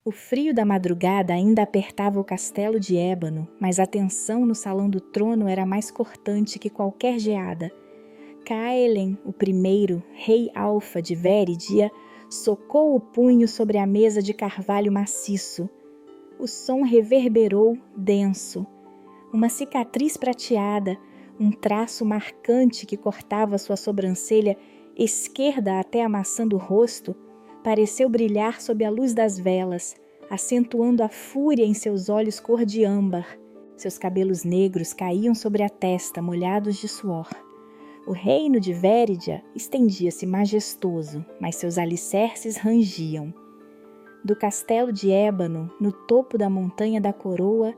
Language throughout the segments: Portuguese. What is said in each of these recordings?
O frio da madrugada ainda apertava o castelo de ébano, mas a tensão no salão do trono era mais cortante que qualquer geada. Caelen, o primeiro, rei Alfa de Veridia, socou o punho sobre a mesa de carvalho maciço. O som reverberou, denso. Uma cicatriz prateada, um traço marcante que cortava sua sobrancelha esquerda até a maçã do rosto, pareceu brilhar sob a luz das velas, acentuando a fúria em seus olhos cor de âmbar. Seus cabelos negros caíam sobre a testa, molhados de suor. O reino de Veridia estendia-se majestoso, mas seus alicerces rangiam. Do castelo de ébano, no topo da montanha da coroa,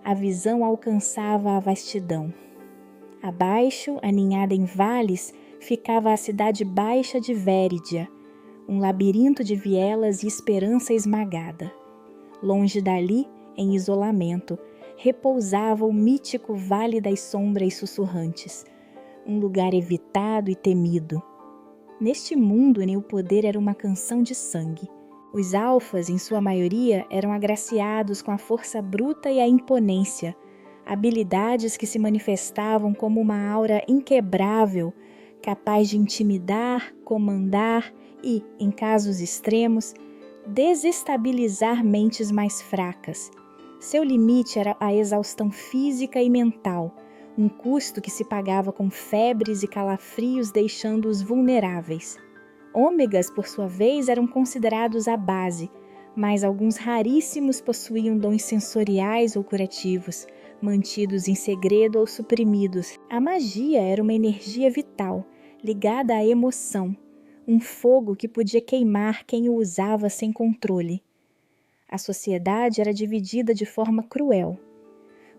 a visão alcançava a vastidão. Abaixo, aninhada em vales, ficava a cidade baixa de Veridia, um labirinto de vielas e esperança esmagada. Longe dali, em isolamento, repousava o mítico Vale das Sombras Sussurrantes, um lugar evitado e temido. Neste mundo, nem o poder era uma canção de sangue. Os alfas, em sua maioria, eram agraciados com a força bruta e a imponência, habilidades que se manifestavam como uma aura inquebrável, capaz de intimidar, comandar e, em casos extremos, desestabilizar mentes mais fracas. Seu limite era a exaustão física e mental, um custo que se pagava com febres e calafrios, deixando-os vulneráveis. Ômegas, por sua vez, eram considerados a base, mas alguns raríssimos possuíam dons sensoriais ou curativos, mantidos em segredo ou suprimidos. A magia era uma energia vital, ligada à emoção, um fogo que podia queimar quem o usava sem controle. A sociedade era dividida de forma cruel.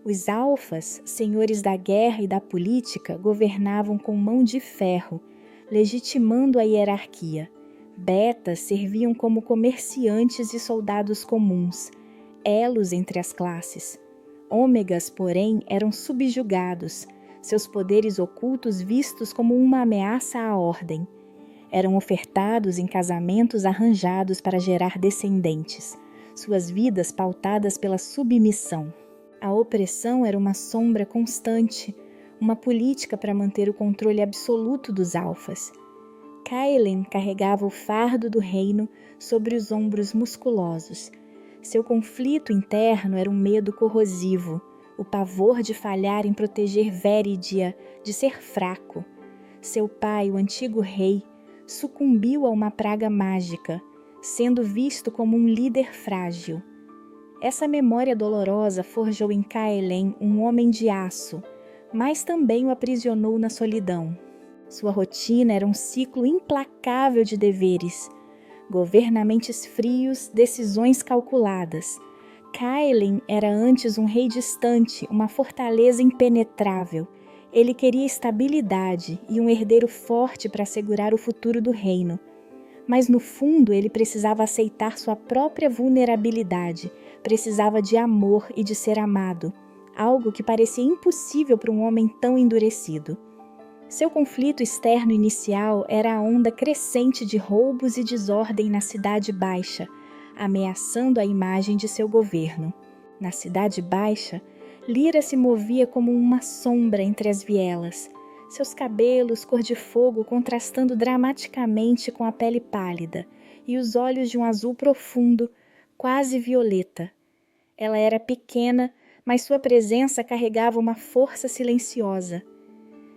Os alfas, senhores da guerra e da política, governavam com mão de ferro, legitimando a hierarquia. Betas serviam como comerciantes e soldados comuns, elos entre as classes. Ômegas, porém, eram subjugados, seus poderes ocultos vistos como uma ameaça à ordem. Eram ofertados em casamentos arranjados para gerar descendentes, suas vidas pautadas pela submissão. A opressão era uma sombra constante, uma política para manter o controle absoluto dos alfas. Caelen carregava o fardo do reino sobre os ombros musculosos. Seu conflito interno era um medo corrosivo, o pavor de falhar em proteger Veridia, de ser fraco. Seu pai, o antigo rei, sucumbiu a uma praga mágica, sendo visto como um líder frágil. Essa memória dolorosa forjou em Caelen um homem de aço, mas também o aprisionou na solidão. Sua rotina era um ciclo implacável de deveres, governamentos frios, decisões calculadas. Caelen era antes um rei distante, uma fortaleza impenetrável. Ele queria estabilidade e um herdeiro forte para assegurar o futuro do reino. Mas no fundo ele precisava aceitar sua própria vulnerabilidade, precisava de amor e de ser amado, algo que parecia impossível para um homem tão endurecido. Seu conflito externo inicial era a onda crescente de roubos e desordem na Cidade Baixa, ameaçando a imagem de seu governo. Na Cidade Baixa, Lyra se movia como uma sombra entre as vielas, seus cabelos cor de fogo contrastando dramaticamente com a pele pálida e os olhos de um azul profundo, quase violeta. Ela era pequena, mas sua presença carregava uma força silenciosa.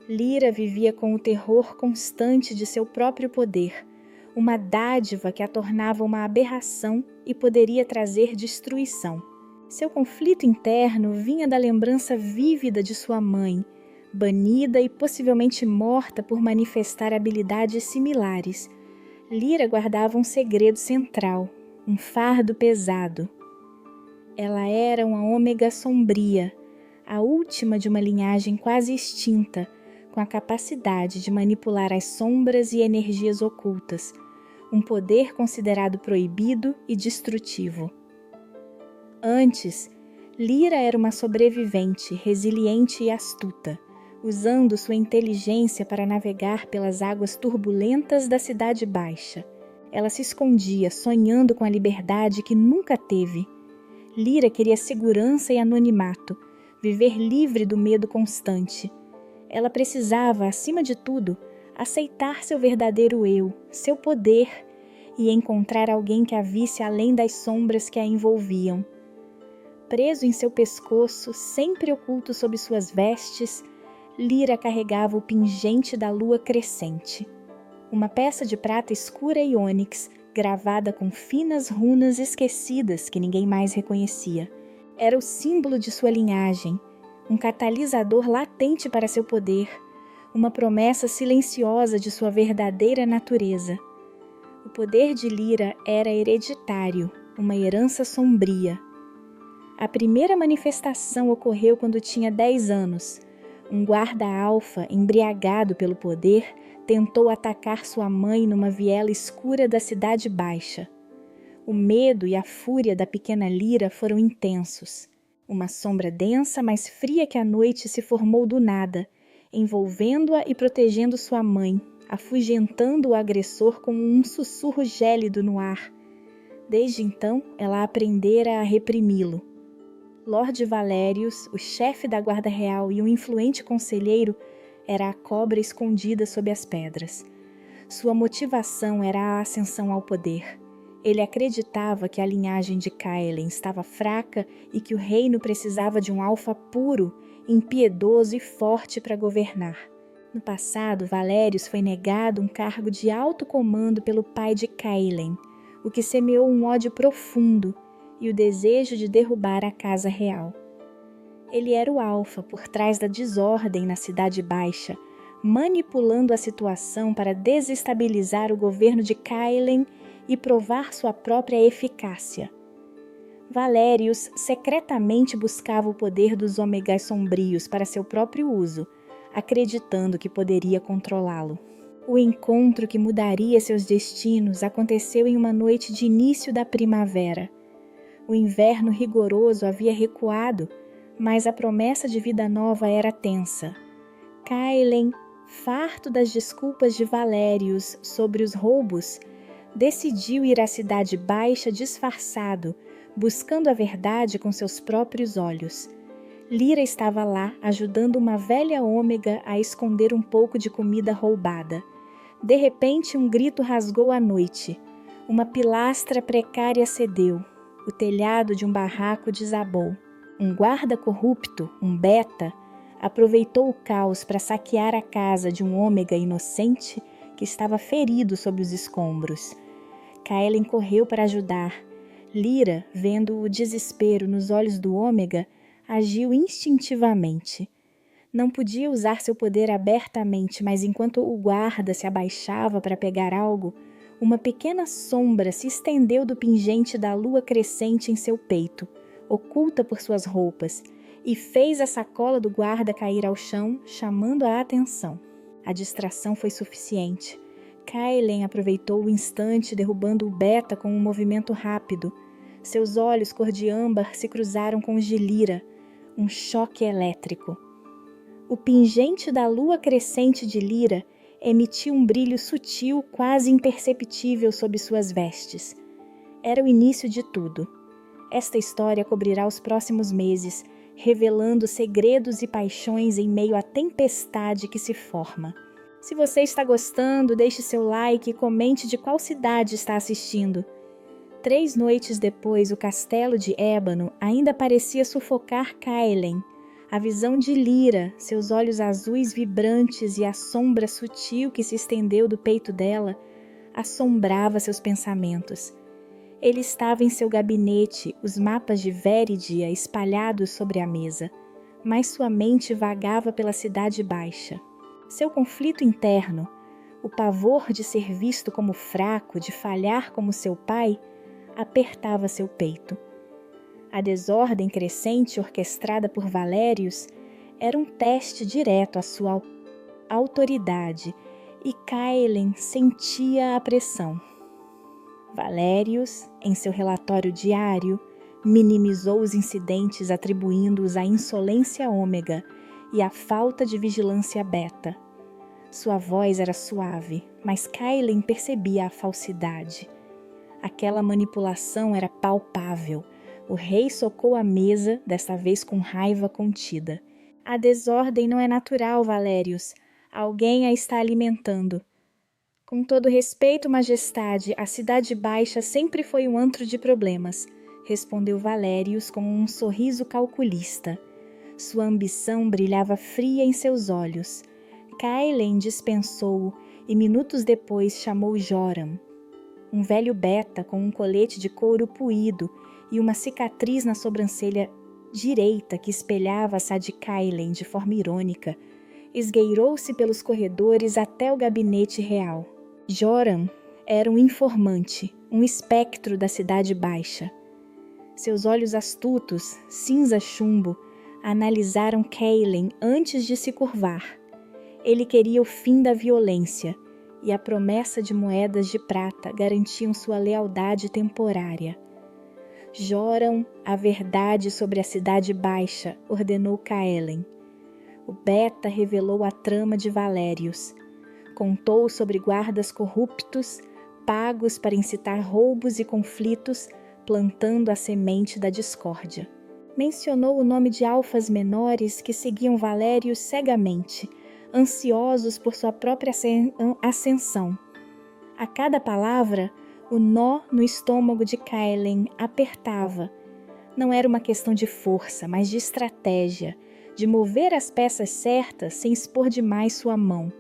Lyra vivia com o terror constante de seu próprio poder, uma dádiva que a tornava uma aberração e poderia trazer destruição. Seu conflito interno vinha da lembrança vívida de sua mãe, banida e possivelmente morta por manifestar habilidades similares. Lyra guardava um segredo central, um fardo pesado. Ela era uma ômega sombria, a última de uma linhagem quase extinta, com a capacidade de manipular as sombras e energias ocultas, um poder considerado proibido e destrutivo. Antes, Lyra era uma sobrevivente, resiliente e astuta, usando sua inteligência para navegar pelas águas turbulentas da Cidade Baixa. ela se escondia, sonhando com a liberdade que nunca teve. Lyra queria segurança e anonimato, viver livre do medo constante. Ela precisava, acima de tudo, aceitar seu verdadeiro eu, seu poder, e encontrar alguém que a visse além das sombras que a envolviam. Preso em seu pescoço, sempre oculto sob suas vestes, Lyra carregava o pingente da lua crescente. Uma peça de prata escura e ônix, gravada com finas runas esquecidas que ninguém mais reconhecia. Era o símbolo de sua linhagem, um catalisador latente para seu poder, uma promessa silenciosa de sua verdadeira natureza. O poder de Lyra era hereditário, uma herança sombria. A primeira manifestação ocorreu quando tinha 10 anos. Um guarda-alfa, embriagado pelo poder, tentou atacar sua mãe numa viela escura da Cidade Baixa. O medo e a fúria da pequena Lyra foram intensos. Uma sombra densa, mais fria que a noite, se formou do nada, envolvendo-a e protegendo sua mãe, afugentando o agressor com um sussurro gélido no ar. Desde então, ela aprendera a reprimi-lo. Lord Valerius, o chefe da Guarda Real e um influente conselheiro, era a cobra escondida sob as pedras. Sua motivação era a ascensão ao poder. Ele acreditava que a linhagem de Caelen estava fraca e que o reino precisava de um alfa puro, impiedoso e forte para governar. No passado, Valerius foi negado um cargo de alto comando pelo pai de Caelen, o que semeou um ódio profundo e o desejo de derrubar a Casa Real. Ele era o alfa por trás da desordem na Cidade Baixa, manipulando a situação para desestabilizar o governo de Caelen e provar sua própria eficácia. Valerius secretamente buscava o poder dos ômegas sombrios para seu próprio uso, acreditando que poderia controlá-lo. O encontro que mudaria seus destinos aconteceu em uma noite de início da primavera. O inverno rigoroso havia recuado, mas a promessa de vida nova era tensa. Caelen, farto das desculpas de Valerius sobre os roubos, decidiu ir à Cidade Baixa disfarçado, buscando a verdade com seus próprios olhos. Lyra estava lá, ajudando uma velha ômega a esconder um pouco de comida roubada. De repente, um grito rasgou a noite. Uma pilastra precária cedeu. O telhado de um barraco desabou. Um guarda corrupto, um beta, aproveitou o caos para saquear a casa de um ômega inocente que estava ferido sob os escombros. Caelen correu para ajudar. Lyra, vendo o desespero nos olhos do ômega, agiu instintivamente. Não podia usar seu poder abertamente, mas enquanto o guarda se abaixava para pegar algo, uma pequena sombra se estendeu do pingente da lua crescente em seu peito, oculta por suas roupas, e fez a sacola do guarda cair ao chão, chamando a atenção. A distração foi suficiente. Caelen aproveitou o instante, derrubando o beta com um movimento rápido. Seus olhos cor de âmbar se cruzaram com os de Lyra. Um choque elétrico. O pingente da lua crescente de Lyra emitiu um brilho sutil, quase imperceptível sob suas vestes. Era o início de tudo. Esta história cobrirá os próximos meses, revelando segredos e paixões em meio à tempestade que se forma. Se você está gostando, deixe seu like e comente de qual cidade está assistindo. 3 noites depois, o castelo de Ébano ainda parecia sufocar Caelen. A visão de Lyra, seus olhos azuis vibrantes e a sombra sutil que se estendeu do peito dela, assombrava seus pensamentos. Ele estava em seu gabinete, os mapas de Veridia espalhados sobre a mesa, mas sua mente vagava pela Cidade Baixa. Seu conflito interno, o pavor de ser visto como fraco, de falhar como seu pai, apertava seu peito. A desordem crescente orquestrada por Valerius era um teste direto à sua autoridade e Caelen sentia a pressão. Valerius, em seu relatório diário, minimizou os incidentes atribuindo-os à insolência ômega e à falta de vigilância beta. Sua voz era suave, mas Kaelen percebia a falsidade. Aquela manipulação era palpável. O rei socou a mesa, desta vez com raiva contida. A desordem não é natural, Valérios. Alguém a está alimentando. Com todo respeito, majestade, a Cidade Baixa sempre foi um antro de problemas, respondeu Valérios com um sorriso calculista. Sua ambição brilhava fria em seus olhos. Kaelen dispensou-o e minutos depois chamou Joram. Um velho beta com um colete de couro puído e uma cicatriz na sobrancelha direita que espelhava a de Kaelen de forma irônica, esgueirou-se pelos corredores até o gabinete real. Joram era um informante, um espectro da Cidade Baixa. Seus olhos astutos, cinza-chumbo, analisaram Kaelen antes de se curvar. Ele queria o fim da violência, e a promessa de moedas de prata garantiam sua lealdade temporária. Joram a verdade sobre a Cidade Baixa, ordenou Kaelen. O beta revelou a trama de Valérios. Contou sobre guardas corruptos, pagos para incitar roubos e conflitos, plantando a semente da discórdia. Mencionou o nome de alfas menores que seguiam Valérios cegamente, ansiosos por sua própria ascensão. A cada palavra, o nó no estômago de Kaelen apertava. Não era uma questão de força, mas de estratégia, de mover as peças certas sem expor demais sua mão.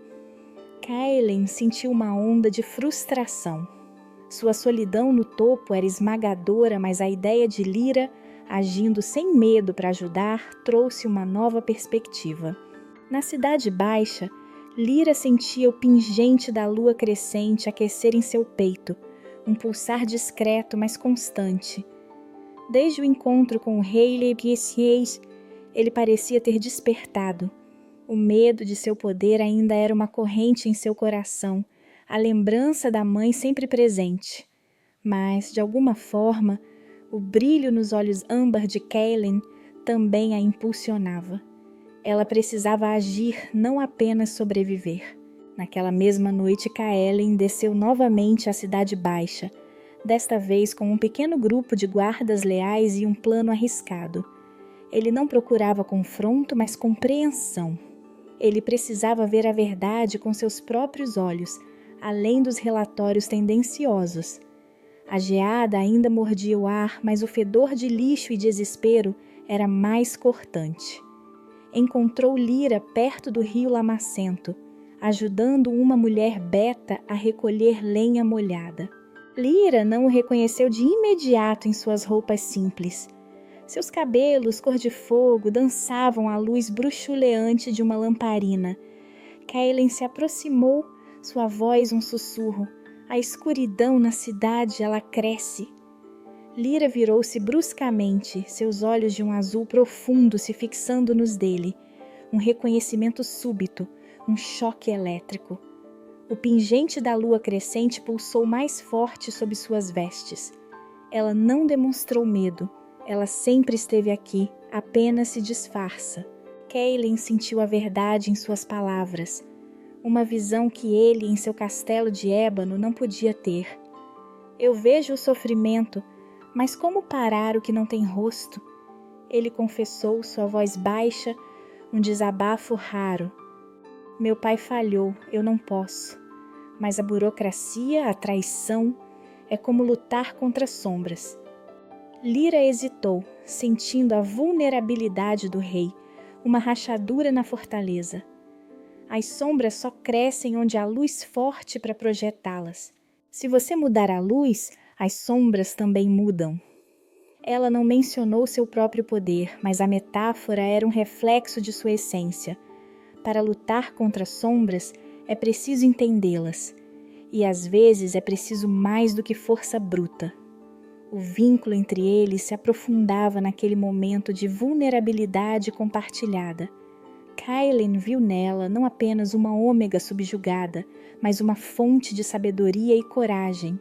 Kaelen sentiu uma onda de frustração. Sua solidão no topo era esmagadora, mas a ideia de Lyra, agindo sem medo para ajudar, trouxe uma nova perspectiva. Na Cidade Baixa, Lyra sentia o pingente da lua crescente aquecer em seu peito, um pulsar discreto, mas constante. Desde o encontro com o rei Lebesiez, ele parecia ter despertado. O medo de seu poder ainda era uma corrente em seu coração, a lembrança da mãe sempre presente. Mas, de alguma forma, o brilho nos olhos âmbar de Kaelen também a impulsionava. Ela precisava agir, não apenas sobreviver. Naquela mesma noite, Kaelen desceu novamente à Cidade Baixa, desta vez com um pequeno grupo de guardas leais e um plano arriscado. Ele não procurava confronto, mas compreensão. Ele precisava ver a verdade com seus próprios olhos, além dos relatórios tendenciosos. A geada ainda mordia o ar, mas o fedor de lixo e desespero era mais cortante. Encontrou Lyra perto do rio Lamacento, ajudando uma mulher beta a recolher lenha molhada. Lyra não o reconheceu de imediato em suas roupas simples. Seus cabelos, cor de fogo, dançavam à luz bruxuleante de uma lamparina. Kaelen se aproximou, sua voz um sussurro. A escuridão na cidade, ela cresce. Lyra virou-se bruscamente, seus olhos de um azul profundo se fixando nos dele. Um reconhecimento súbito, um choque elétrico. O pingente da lua crescente pulsou mais forte sob suas vestes. Ela não demonstrou medo. Ela sempre esteve aqui, apenas se disfarça. Kaelen sentiu a verdade em suas palavras. Uma visão que ele, em seu castelo de ébano, não podia ter. Eu vejo o sofrimento, mas como parar o que não tem rosto? Ele confessou, sua voz baixa, um desabafo raro. Meu pai falhou, eu não posso. Mas a burocracia, a traição, é como lutar contra sombras. Lyra hesitou, sentindo a vulnerabilidade do rei, uma rachadura na fortaleza. As sombras só crescem onde há luz forte para projetá-las. Se você mudar a luz, as sombras também mudam. Ela não mencionou seu próprio poder, mas a metáfora era um reflexo de sua essência. Para lutar contra sombras, é preciso entendê-las. E às vezes é preciso mais do que força bruta. O vínculo entre eles se aprofundava naquele momento de vulnerabilidade compartilhada. Kaelen viu nela não apenas uma ômega subjugada, mas uma fonte de sabedoria e coragem.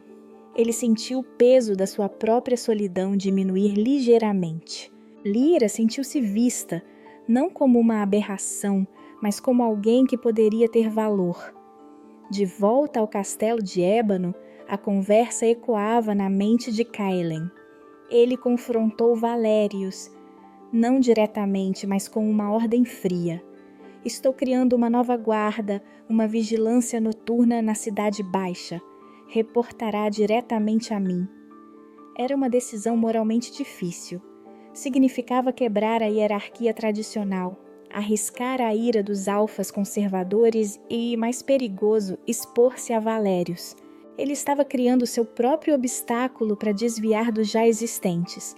Ele sentiu o peso da sua própria solidão diminuir ligeiramente. Lyra sentiu-se vista, não como uma aberração, mas como alguém que poderia ter valor. De volta ao castelo de ébano, a conversa ecoava na mente de Caelen. Ele confrontou Valérius, não diretamente, mas com uma ordem fria. Estou criando uma nova guarda, uma vigilância noturna na Cidade Baixa. Reportará diretamente a mim. Era uma decisão moralmente difícil. Significava quebrar a hierarquia tradicional, arriscar a ira dos alfas conservadores e, mais perigoso, expor-se a Valérius. Ele estava criando seu próprio obstáculo para desviar dos já existentes.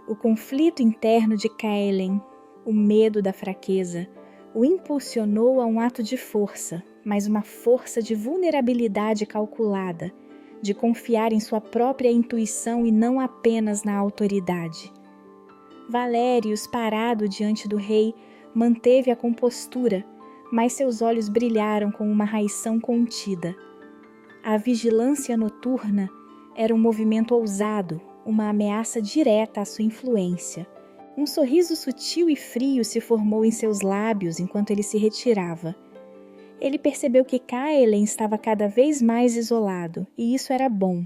O conflito interno de Caelen, o medo da fraqueza, o impulsionou a um ato de força, mas uma força de vulnerabilidade calculada, de confiar em sua própria intuição e não apenas na autoridade. Valérius, parado diante do rei, manteve a compostura, mas seus olhos brilharam com uma raição contida. A vigilância noturna era um movimento ousado, uma ameaça direta à sua influência. Um sorriso sutil e frio se formou em seus lábios enquanto ele se retirava. Ele percebeu que Caelen estava cada vez mais isolado, e isso era bom.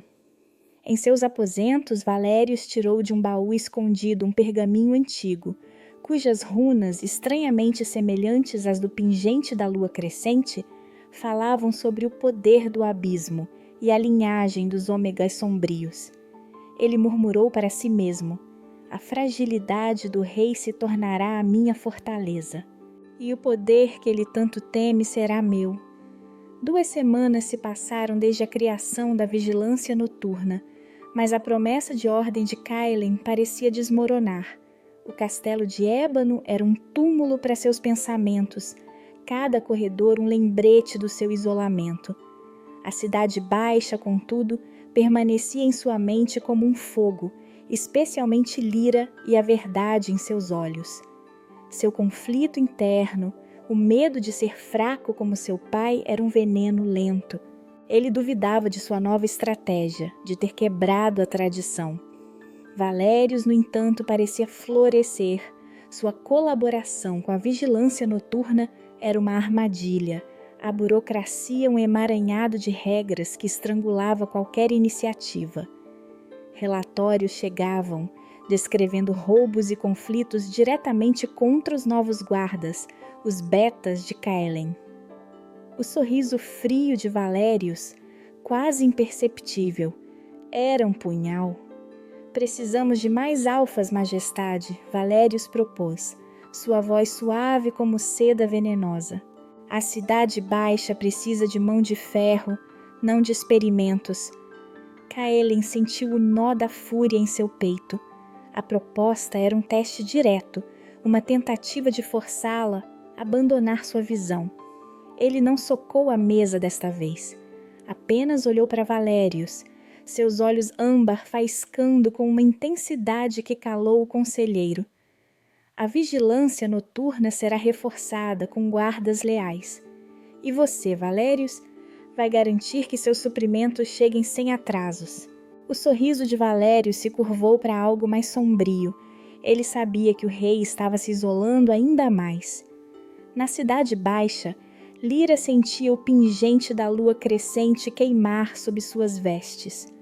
Em seus aposentos, Valérius tirou de um baú escondido um pergaminho antigo, cujas runas, estranhamente semelhantes às do pingente da lua crescente, falavam sobre o poder do abismo e a linhagem dos ômegas sombrios. Ele murmurou para si mesmo: a fragilidade do rei se tornará a minha fortaleza, e o poder que ele tanto teme será meu. 2 semanas se passaram desde a criação da vigilância noturna, mas a promessa de ordem de Caelen parecia desmoronar. O castelo de ébano era um túmulo para seus pensamentos, cada corredor um lembrete do seu isolamento. A Cidade Baixa, contudo, permanecia em sua mente como um fogo, especialmente Lyra e a verdade em seus olhos. Seu conflito interno, o medo de ser fraco como seu pai, era um veneno lento. Ele duvidava de sua nova estratégia, de ter quebrado a tradição. Valérius, no entanto, parecia florescer. Sua colaboração com a vigilância noturna era uma armadilha, a burocracia um emaranhado de regras que estrangulava qualquer iniciativa. Relatórios chegavam, descrevendo roubos e conflitos diretamente contra os novos guardas, os betas de Caelen. O sorriso frio de Valérius, quase imperceptível, era um punhal. Precisamos de mais alfas, majestade, Valérius propôs, sua voz suave como seda venenosa. A Cidade Baixa precisa de mão de ferro, não de experimentos. Caelen sentiu o nó da fúria em seu peito. A proposta era um teste direto, uma tentativa de forçá-la a abandonar sua visão. Ele não socou a mesa desta vez. Apenas olhou para Valérius, seus olhos âmbar faiscando com uma intensidade que calou o conselheiro. A vigilância noturna será reforçada com guardas leais. E você, Valérius, vai garantir que seus suprimentos cheguem sem atrasos. O sorriso de Valérius se curvou para algo mais sombrio. Ele sabia que o rei estava se isolando ainda mais. Na Cidade Baixa, Lyra sentia o pingente da lua crescente queimar sob suas vestes.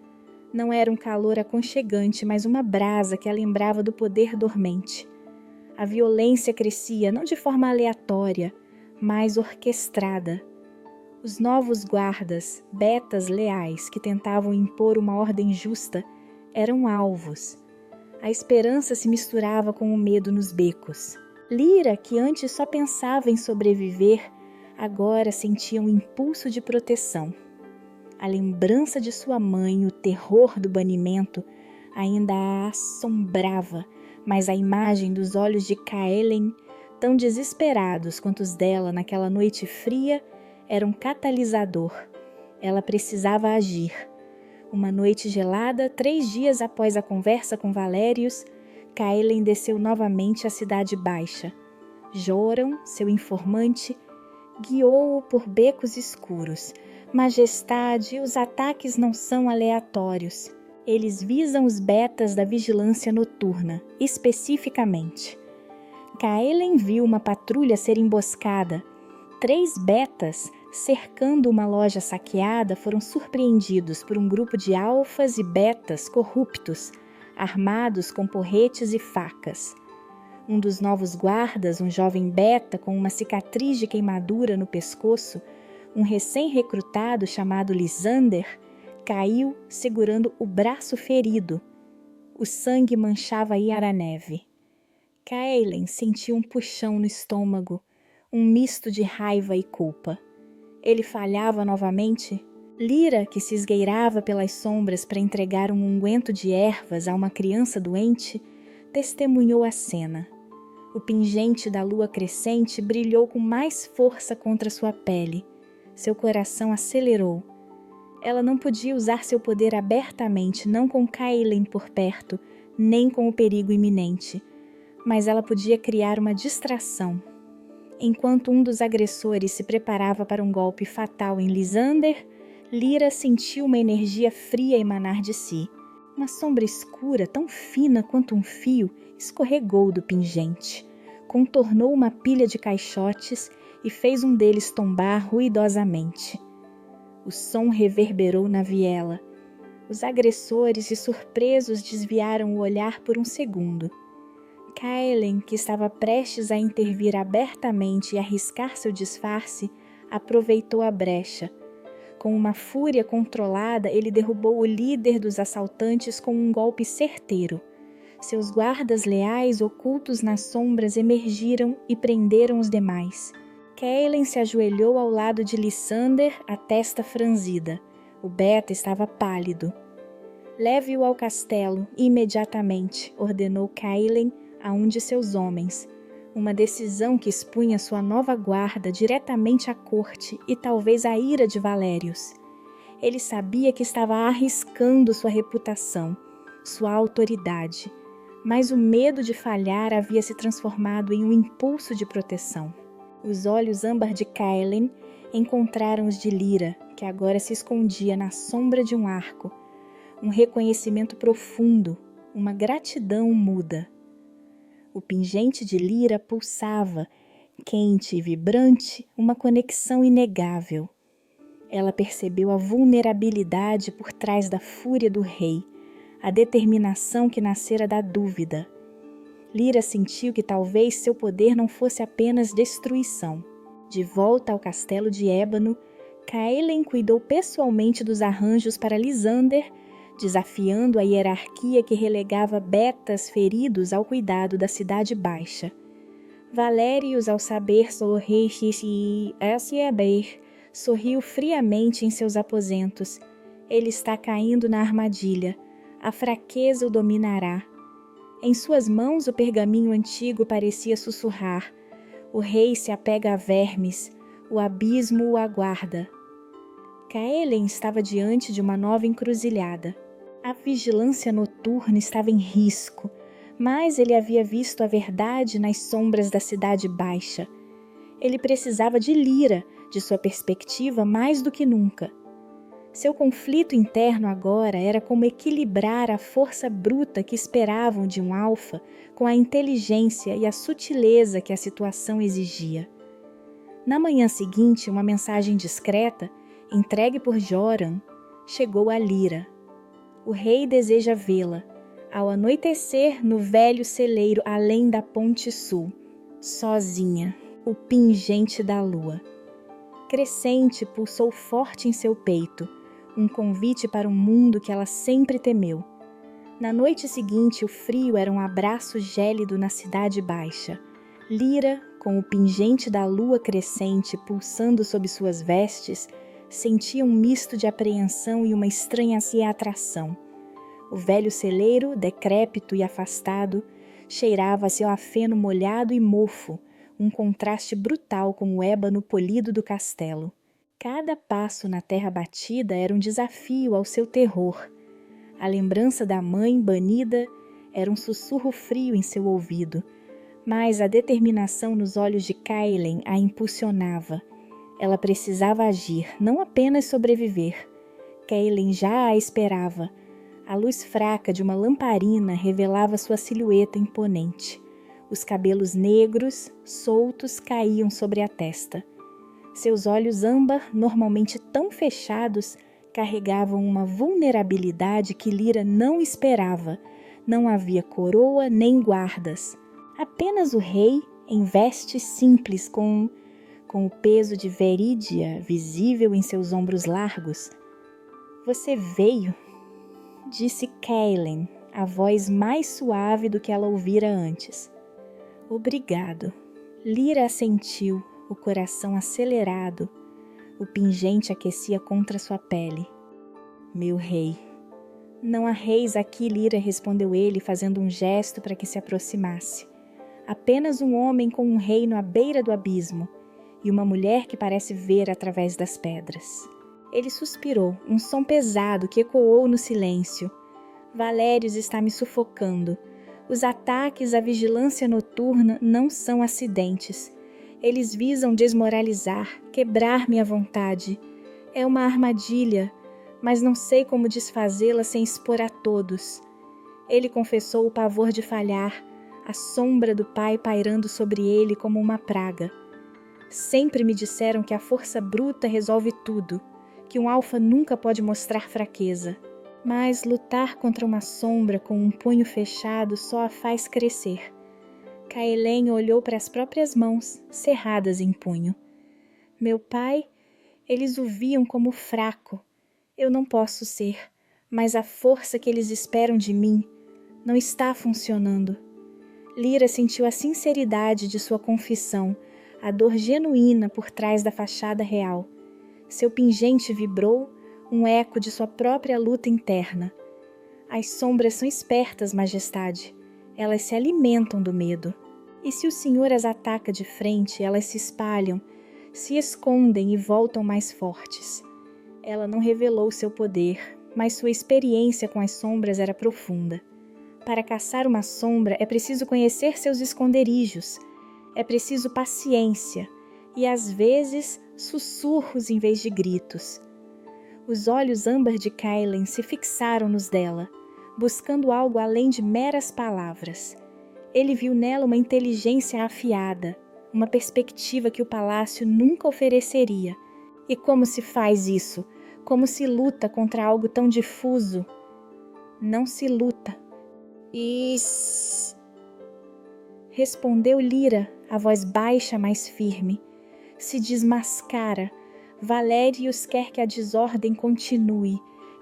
Não era um calor aconchegante, mas uma brasa que a lembrava do poder dormente. A violência crescia não de forma aleatória, mas orquestrada. Os novos guardas, betas leais que tentavam impor uma ordem justa, eram alvos. A esperança se misturava com o medo nos becos. Lyra, que antes só pensava em sobreviver, agora sentia um impulso de proteção. A lembrança de sua mãe, o terror do banimento, ainda a assombrava, mas a imagem dos olhos de Caelen, tão desesperados quanto os dela naquela noite fria, era um catalisador. Ela precisava agir. Uma noite gelada, 3 dias após a conversa com Valérius, Caelen desceu novamente à Cidade Baixa. Joram, seu informante, guiou-o por becos escuros. Majestade, os ataques não são aleatórios. Eles visam os betas da vigilância noturna, especificamente. Caelen viu uma patrulha ser emboscada. 3 betas, cercando uma loja saqueada, foram surpreendidos por um grupo de alfas e betas corruptos, armados com porretes e facas. Um dos novos guardas, um jovem beta com uma cicatriz de queimadura no pescoço, um recém-recrutado chamado Lysander, caiu segurando o braço ferido. O sangue manchava a neve. Kaelen sentiu um puxão no estômago, um misto de raiva e culpa. Ele falhava novamente. Lyra, que se esgueirava pelas sombras para entregar um unguento de ervas a uma criança doente, testemunhou a cena. O pingente da lua crescente brilhou com mais força contra sua pele. Seu coração acelerou. Ela não podia usar seu poder abertamente, não com Kaelen por perto, nem com o perigo iminente. Mas ela podia criar uma distração. Enquanto um dos agressores se preparava para um golpe fatal em Lysander, Lyra sentiu uma energia fria emanar de si. Uma sombra escura, tão fina quanto um fio, escorregou do pingente, contornou uma pilha de caixotes e fez um deles tombar ruidosamente. O som reverberou na viela. Os agressores, surpresos, desviaram o olhar por um segundo. Kaelen, que estava prestes a intervir abertamente e arriscar seu disfarce, aproveitou a brecha. Com uma fúria controlada, ele derrubou o líder dos assaltantes com um golpe certeiro. Seus guardas leais ocultos nas sombras emergiram e prenderam os demais. Kaelen se ajoelhou ao lado de Lysander, a testa franzida. O beta estava pálido. Leve-o ao castelo, imediatamente, ordenou Kaelen a um de seus homens, uma decisão que expunha sua nova guarda diretamente à corte e talvez à ira de Valérios. Ele sabia que estava arriscando sua reputação, sua autoridade, mas o medo de falhar havia se transformado em um impulso de proteção. Os olhos âmbar de Kaelen encontraram os de Lyra, que agora se escondia na sombra de um arco. Um reconhecimento profundo, uma gratidão muda. O pingente de Lyra pulsava, quente e vibrante, uma conexão inegável. Ela percebeu a vulnerabilidade por trás da fúria do rei, a determinação que nascera da dúvida. Lyra sentiu que talvez seu poder não fosse apenas destruição. De volta ao castelo de ébano, Kaelen cuidou pessoalmente dos arranjos para Lysander, desafiando a hierarquia que relegava betas feridos ao cuidado da cidade baixa. Valérios, ao saber sorriu friamente em seus aposentos. Ele está caindo na armadilha. A fraqueza o dominará. Em suas mãos o pergaminho antigo parecia sussurrar. O rei se apega a vermes. O abismo o aguarda. Kaelen estava diante de uma nova encruzilhada. A vigilância noturna estava em risco, mas ele havia visto a verdade nas sombras da cidade baixa. Ele precisava de Lyra, de sua perspectiva, mais do que nunca. Seu conflito interno agora era como equilibrar a força bruta que esperavam de um alfa com a inteligência e a sutileza que a situação exigia. Na manhã seguinte, uma mensagem discreta, entregue por Joran, chegou a Lyra. O rei deseja vê-la, ao anoitecer no velho celeiro além da ponte sul, sozinha, o pingente da lua. Crescente pulsou forte em seu peito, um convite para um mundo que ela sempre temeu. Na noite seguinte, o frio era um abraço gélido na cidade baixa. Lyra, com o pingente da lua crescente pulsando sob suas vestes, sentia um misto de apreensão e uma estranha atração. O velho celeiro, decrépito e afastado, cheirava-se ao feno molhado e mofo, um contraste brutal com o ébano polido do castelo. Cada passo na terra batida era um desafio ao seu terror. A lembrança da mãe banida era um sussurro frio em seu ouvido, mas a determinação nos olhos de Kaelen a impulsionava. Ela precisava agir, não apenas sobreviver. Kaelen já a esperava. A luz fraca de uma lamparina revelava sua silhueta imponente. Os cabelos negros, soltos, caíam sobre a testa. Seus olhos âmbar, normalmente tão fechados, carregavam uma vulnerabilidade que Lyra não esperava. Não havia coroa nem guardas. Apenas o rei, em vestes simples, com o peso de Verídia visível em seus ombros largos. Você veio, disse Caelen, a voz mais suave do que ela ouvira antes. Obrigado. Lyra assentiu, o coração acelerado. O pingente aquecia contra sua pele. Meu rei. Não há reis aqui, Lyra, respondeu ele, fazendo um gesto para que se aproximasse. Apenas um homem com um reino à beira do abismo e uma mulher que parece ver através das pedras. Ele suspirou, um som pesado que ecoou no silêncio. Valérios está me sufocando. Os ataques à vigilância noturna não são acidentes. Eles visam desmoralizar, quebrar minha vontade. É uma armadilha, mas não sei como desfazê-la sem expor a todos. Ele confessou o pavor de falhar, a sombra do pai pairando sobre ele como uma praga. Sempre me disseram que a força bruta resolve tudo, que um alfa nunca pode mostrar fraqueza. Mas lutar contra uma sombra com um punho fechado só a faz crescer. Caelen olhou para as próprias mãos, cerradas em punho. Meu pai, eles o viam como fraco. Eu não posso ser, mas a força que eles esperam de mim não está funcionando. Lyra sentiu a sinceridade de sua confissão, a dor genuína por trás da fachada real. Seu pingente vibrou, um eco de sua própria luta interna. As sombras são espertas, majestade. Elas se alimentam do medo. E se o senhor as ataca de frente, elas se espalham, se escondem e voltam mais fortes. Ela não revelou seu poder, mas sua experiência com as sombras era profunda. Para caçar uma sombra é preciso conhecer seus esconderijos. É preciso paciência e, às vezes, sussurros em vez de gritos. Os olhos âmbar de Caelen se fixaram nos dela, buscando algo além de meras palavras. Ele viu nela uma inteligência afiada, uma perspectiva que o palácio nunca ofereceria. E como se faz isso? Como se luta contra algo tão difuso? Não se luta. Respondeu Lyra, a voz baixa, mas firme. Se desmascara. Valérios quer que a desordem continue.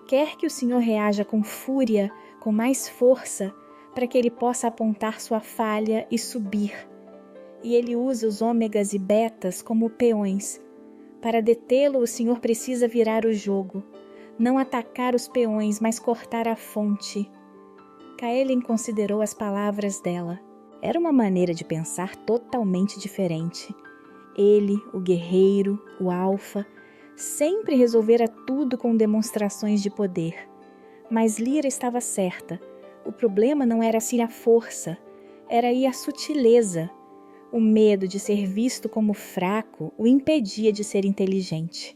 Quer que o senhor reaja com fúria, com mais força, para que ele possa apontar sua falha e subir. E ele usa os ômegas e betas como peões. Para detê-lo, o senhor precisa virar o jogo. Não atacar os peões, mas cortar a fonte. Caelen considerou as palavras dela. Era uma maneira de pensar totalmente diferente. Ele, o guerreiro, o alfa, sempre resolvera tudo com demonstrações de poder. Mas Lyra estava certa. O problema não era assim a força, era aí a sutileza. O medo de ser visto como fraco o impedia de ser inteligente.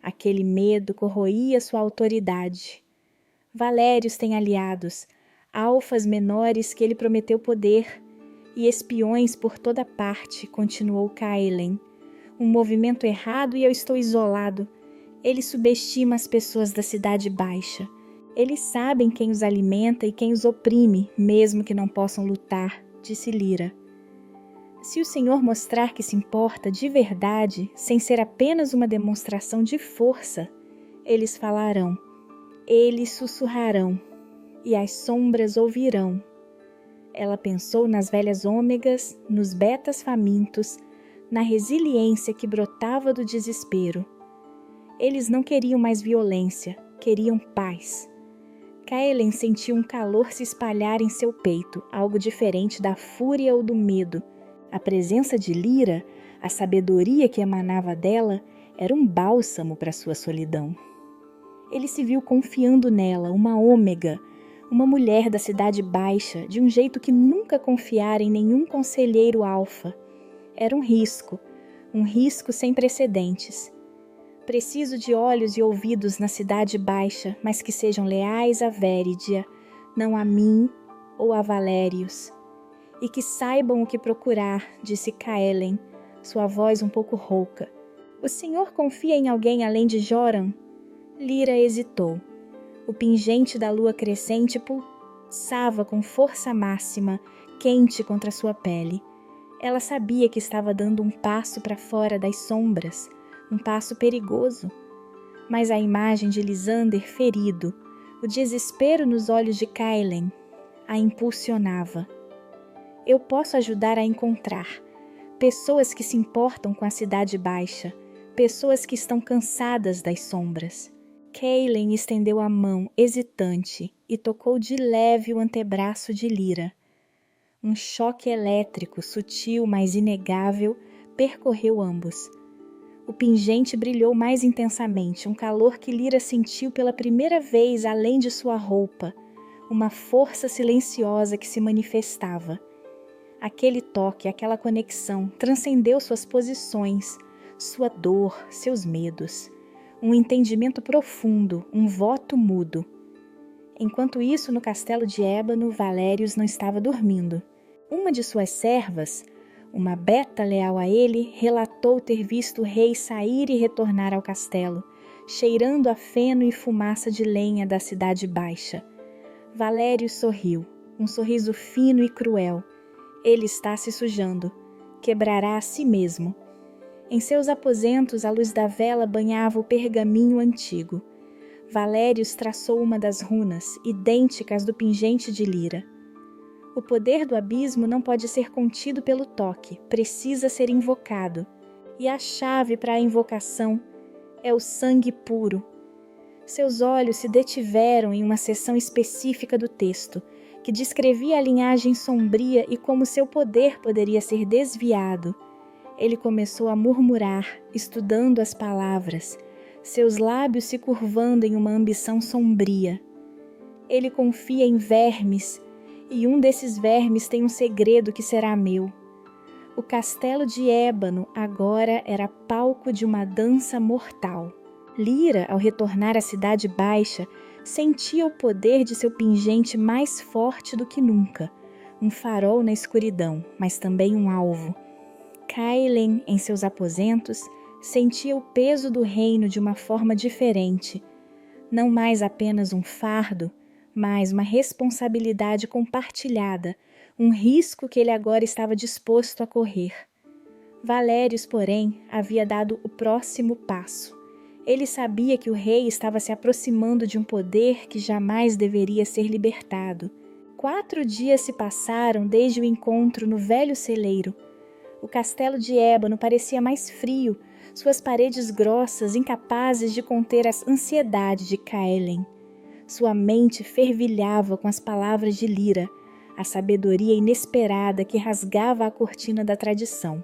Aquele medo corroía sua autoridade. Valérios tem aliados, alfas menores que ele prometeu poder, e espiões por toda parte, continuou Caelen. Um movimento errado e eu estou isolado. Ele subestima as pessoas da Cidade Baixa. Eles sabem quem os alimenta e quem os oprime, mesmo que não possam lutar, disse Lyra. Se o senhor mostrar que se importa de verdade, sem ser apenas uma demonstração de força, eles falarão, eles sussurrarão, e as sombras ouvirão. Ela pensou nas velhas ômegas, nos betas famintos, na resiliência que brotava do desespero. Eles não queriam mais violência, queriam paz. Caelen sentiu um calor se espalhar em seu peito, algo diferente da fúria ou do medo. A presença de Lyra, a sabedoria que emanava dela, era um bálsamo para sua solidão. Ele se viu confiando nela, uma ômega, uma mulher da Cidade Baixa, de um jeito que nunca confiara em nenhum conselheiro alfa. Era um risco sem precedentes. Preciso de olhos e ouvidos na Cidade Baixa, mas que sejam leais a Véridia, não a mim ou a Valérios. E que saibam o que procurar, disse Caelen, sua voz um pouco rouca. O senhor confia em alguém além de Joram? Lyra hesitou. O pingente da lua crescente pulsava com força máxima, quente contra sua pele. Ela sabia que estava dando um passo para fora das sombras, um passo perigoso. Mas a imagem de Lysander ferido, o desespero nos olhos de Kaelen, a impulsionava. Eu posso ajudar a encontrar pessoas que se importam com a Cidade Baixa, pessoas que estão cansadas das sombras. Kaelen estendeu a mão, hesitante, e tocou de leve o antebraço de Lyra. Um choque elétrico, sutil, mas inegável, percorreu ambos. O pingente brilhou mais intensamente, um calor que Lyra sentiu pela primeira vez além de sua roupa, uma força silenciosa que se manifestava. Aquele toque, aquela conexão, transcendeu suas posições, sua dor, seus medos. Um entendimento profundo, um voto mudo. Enquanto isso, no castelo de Ébano, Valérius não estava dormindo. Uma de suas servas, uma beta leal a ele, relatou ter visto o rei sair e retornar ao castelo, cheirando a feno e fumaça de lenha da Cidade Baixa. Valérius sorriu, um sorriso fino e cruel. Ele está se sujando. Quebrará a si mesmo. Em seus aposentos, a luz da vela banhava o pergaminho antigo. Valérius traçou uma das runas, idênticas do pingente de Lyra. O poder do abismo não pode ser contido pelo toque, precisa ser invocado. E a chave para a invocação é o sangue puro. Seus olhos se detiveram em uma seção específica do texto, que descrevia a linhagem sombria e como seu poder poderia ser desviado. Ele começou a murmurar, estudando as palavras, seus lábios se curvando em uma ambição sombria. Ele confia em vermes, e um desses vermes tem um segredo que será meu. O castelo de Ébano agora era palco de uma dança mortal. Lyra, ao retornar à Cidade Baixa, sentia o poder de seu pingente mais forte do que nunca. Um farol na escuridão, mas também um alvo. Kaelen, em seus aposentos, sentia o peso do reino de uma forma diferente. Não mais apenas um fardo, mas uma responsabilidade compartilhada, um risco que ele agora estava disposto a correr. Valérius, porém, havia dado o próximo passo. Ele sabia que o rei estava se aproximando de um poder que jamais deveria ser libertado. 4 dias se passaram desde o encontro no velho celeiro. O castelo de Ébano parecia mais frio, suas paredes grossas, incapazes de conter as ansiedades de Kaelen. Sua mente fervilhava com as palavras de Lyra, a sabedoria inesperada que rasgava a cortina da tradição.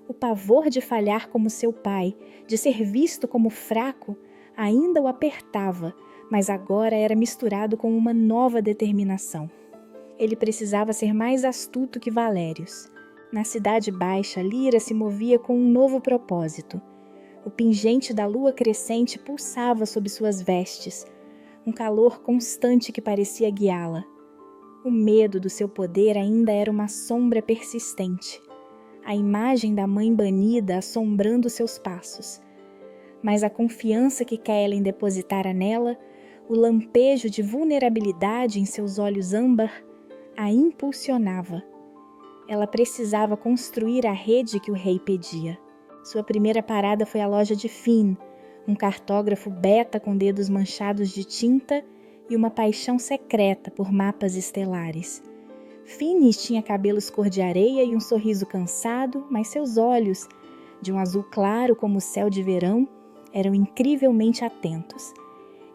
O pavor de falhar como seu pai, de ser visto como fraco, ainda o apertava, mas agora era misturado com uma nova determinação. Ele precisava ser mais astuto que Valérius. Na Cidade Baixa, Lyra se movia com um novo propósito. O pingente da lua crescente pulsava sob suas vestes, um calor constante que parecia guiá-la. O medo do seu poder ainda era uma sombra persistente, a imagem da mãe banida assombrando seus passos. Mas a confiança que Kaelen depositara nela, o lampejo de vulnerabilidade em seus olhos âmbar, a impulsionava. Ela precisava construir a rede que o rei pedia. Sua primeira parada foi a loja de Finn, um cartógrafo beta com dedos manchados de tinta e uma paixão secreta por mapas estelares. Finn tinha cabelos cor de areia e um sorriso cansado, mas seus olhos, de um azul claro como o céu de verão, eram incrivelmente atentos.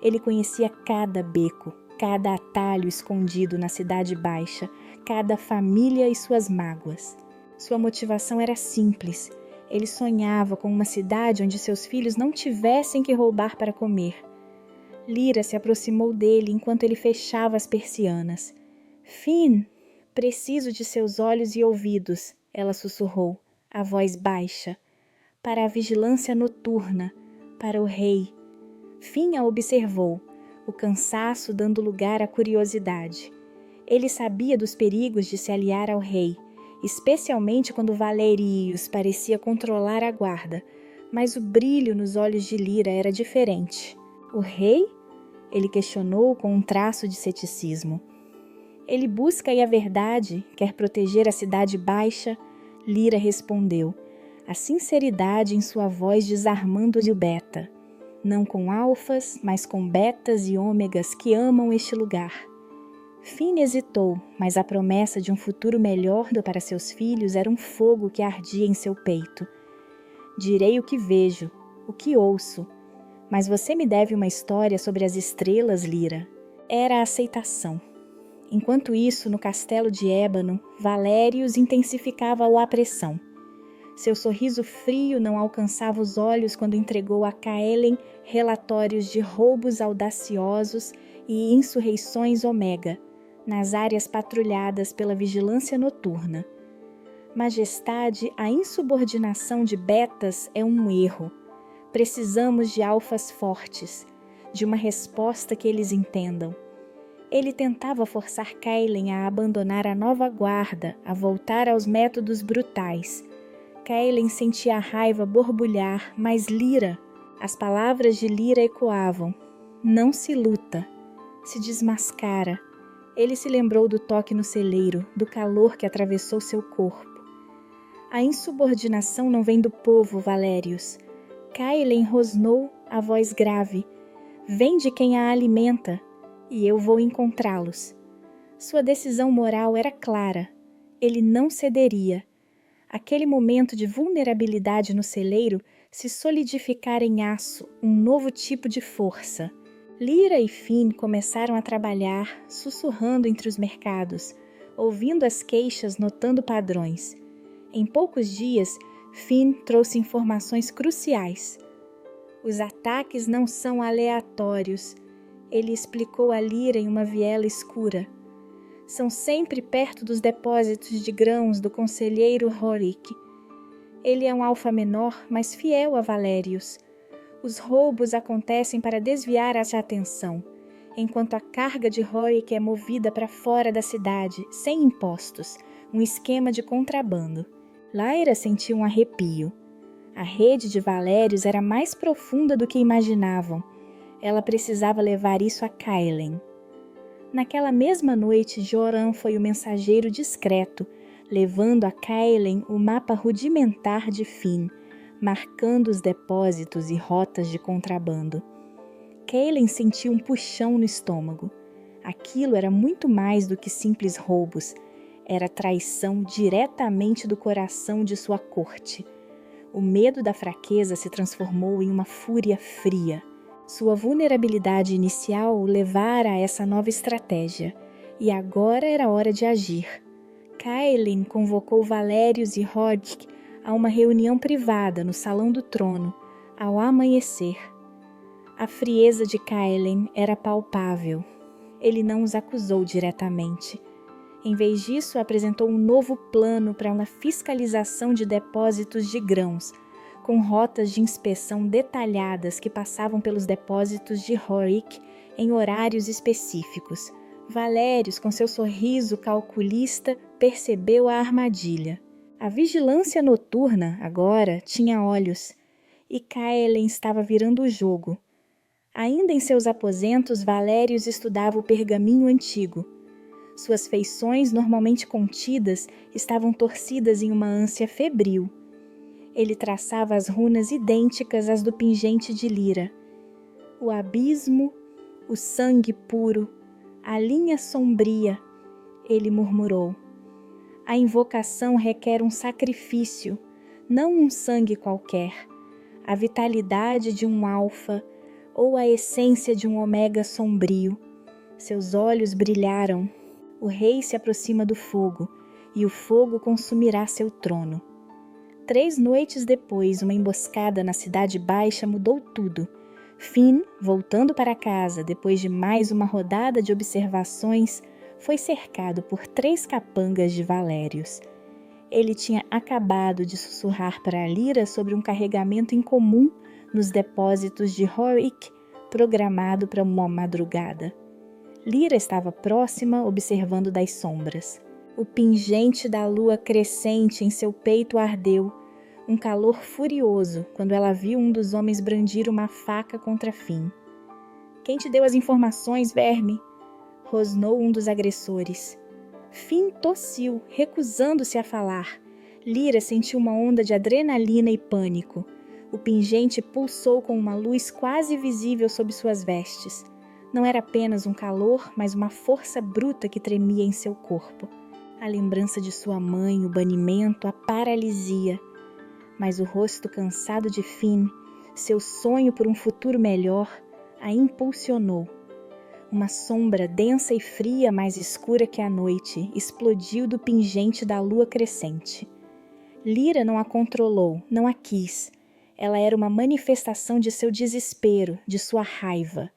Ele conhecia cada beco, cada atalho escondido na Cidade Baixa, cada família e suas mágoas. Sua motivação era simples. Ele sonhava com uma cidade onde seus filhos não tivessem que roubar para comer. Lyra se aproximou dele enquanto ele fechava as persianas. Finn, preciso de seus olhos e ouvidos, ela sussurrou, a voz baixa. Para a vigilância noturna, para o rei. Finn a observou, o cansaço dando lugar à curiosidade. Ele sabia dos perigos de se aliar ao rei, especialmente quando Valerius parecia controlar a guarda, Mas o brilho nos olhos de Lyra era diferente. O rei? Ele questionou com um traço de ceticismo. Ele busca aí a verdade, quer proteger a cidade baixa? Lyra respondeu, a sinceridade em sua voz desarmando o beta. Não com alfas, mas com betas e ômegas que amam este lugar. Finn hesitou, mas a promessa de um futuro melhor para seus filhos era um fogo que ardia em seu peito. Direi o que vejo, o que ouço. Mas você me deve uma história sobre as estrelas, Lyra. Era a aceitação. Enquanto isso, no castelo de Ébano, Valérius intensificava a pressão. Seu sorriso frio não alcançava os olhos quando entregou a Caelen relatórios de roubos audaciosos e insurreições Ômega, nas áreas patrulhadas pela vigilância noturna. Majestade, a insubordinação de betas é um erro. Precisamos de alfas fortes, de uma resposta que eles entendam. Ele tentava forçar Caelen a abandonar a nova guarda, a voltar aos métodos brutais. Caelen sentia a raiva borbulhar, mas Lyra, as palavras de Lyra ecoavam. Não se luta, se desmascara. Ele se lembrou do toque no celeiro, do calor que atravessou seu corpo. A insubordinação não vem do povo, Valérius. Caelen rosnou a voz grave. Vem de quem a alimenta, e eu vou encontrá-los. Sua decisão moral era clara. Ele não cederia. Aquele momento de vulnerabilidade no celeiro se solidificara em aço, um novo tipo de força. Lyra e Finn começaram a trabalhar, sussurrando entre os mercados, ouvindo as queixas, notando padrões. Em poucos dias, Finn trouxe informações cruciais. Os ataques não são aleatórios, ele explicou a Lyra em uma viela escura. São sempre perto dos depósitos de grãos do conselheiro Horik. Ele é um alfa menor, mas fiel a Valérius. Os roubos acontecem para desviar a atenção, enquanto a carga de Horik é movida para fora da cidade, sem impostos, um esquema de contrabando. Lyra sentiu um arrepio. A rede de Valérius era mais profunda do que imaginavam. Ela precisava levar isso a Caelen. Naquela mesma noite, Joran foi o mensageiro discreto, levando a Caelen o mapa rudimentar de Finn, marcando os depósitos e rotas de contrabando. Caelen sentiu um puxão no estômago. Aquilo era muito mais do que simples roubos. Era traição diretamente do coração de sua corte. O medo da fraqueza se transformou em uma fúria fria. Sua vulnerabilidade inicial o levara a essa nova estratégia, e agora era hora de agir. Caelen convocou Valérius e Horik a uma reunião privada no Salão do Trono, ao amanhecer. A frieza de Caelen era palpável. Ele não os acusou diretamente. Em vez disso, apresentou um novo plano para uma fiscalização de depósitos de grãos, com rotas de inspeção detalhadas que passavam pelos depósitos de Horik em horários específicos. Valérius, com seu sorriso calculista, percebeu a armadilha. A vigilância noturna, agora, tinha olhos, e Caelen estava virando o jogo. Ainda em seus aposentos, Valérius estudava o pergaminho antigo. Suas feições, normalmente contidas, estavam torcidas em uma ânsia febril. Ele traçava as runas idênticas às do pingente de Lyra. O abismo, o sangue puro, a linha sombria, ele murmurou. A invocação requer um sacrifício, não um sangue qualquer, a vitalidade de um alfa ou a essência de um ômega sombrio. Seus olhos brilharam. O rei se aproxima do fogo, e o fogo consumirá seu trono. 3 noites depois, uma emboscada na Cidade Baixa mudou tudo. Finn, voltando para casa depois de mais uma rodada de observações, foi cercado por 3 capangas de Valérius. Ele tinha acabado de sussurrar para Lyra sobre um carregamento incomum nos depósitos de Horik, programado para uma madrugada. Lyra estava próxima, observando das sombras. O pingente da lua crescente em seu peito ardeu. um calor furioso quando ela viu um dos homens brandir uma faca contra Finn. Quem te deu as informações, verme? Rosnou um dos agressores. Finn tossiu, recusando-se a falar. Lyra sentiu uma onda de adrenalina e pânico. O pingente pulsou com uma luz quase visível sob suas vestes. Não era apenas um calor, mas uma força bruta que tremia em seu corpo. A lembrança de sua mãe, o banimento, a paralisia. Mas o rosto cansado de Finn, seu sonho por um futuro melhor, a impulsionou. Uma sombra densa e fria, mais escura que a noite, explodiu do pingente da lua crescente. Lyra não a controlou, não a quis. Ela era uma manifestação de seu desespero, de sua raiva.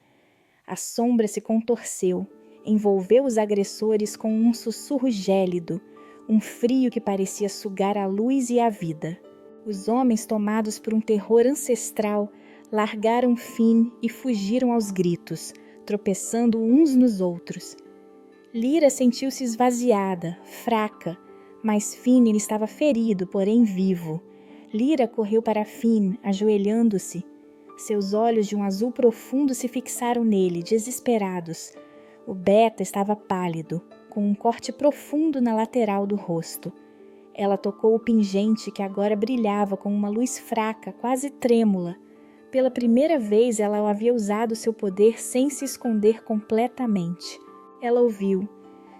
A sombra se contorceu, envolveu os agressores com um sussurro gélido, um frio que parecia sugar a luz e a vida. Os homens, tomados por um terror ancestral, largaram Finn e fugiram aos gritos, tropeçando uns nos outros. Lyra sentiu-se esvaziada, fraca, mas Finn estava ferido, porém vivo. Lyra correu para Finn, ajoelhando-se. Seus olhos de um azul profundo se fixaram nele, desesperados. O Beta estava pálido, com um corte profundo na lateral do rosto. Ela tocou o pingente que agora brilhava com uma luz fraca, quase trêmula. Pela primeira vez ela havia usado seu poder sem se esconder completamente. Ela ouviu.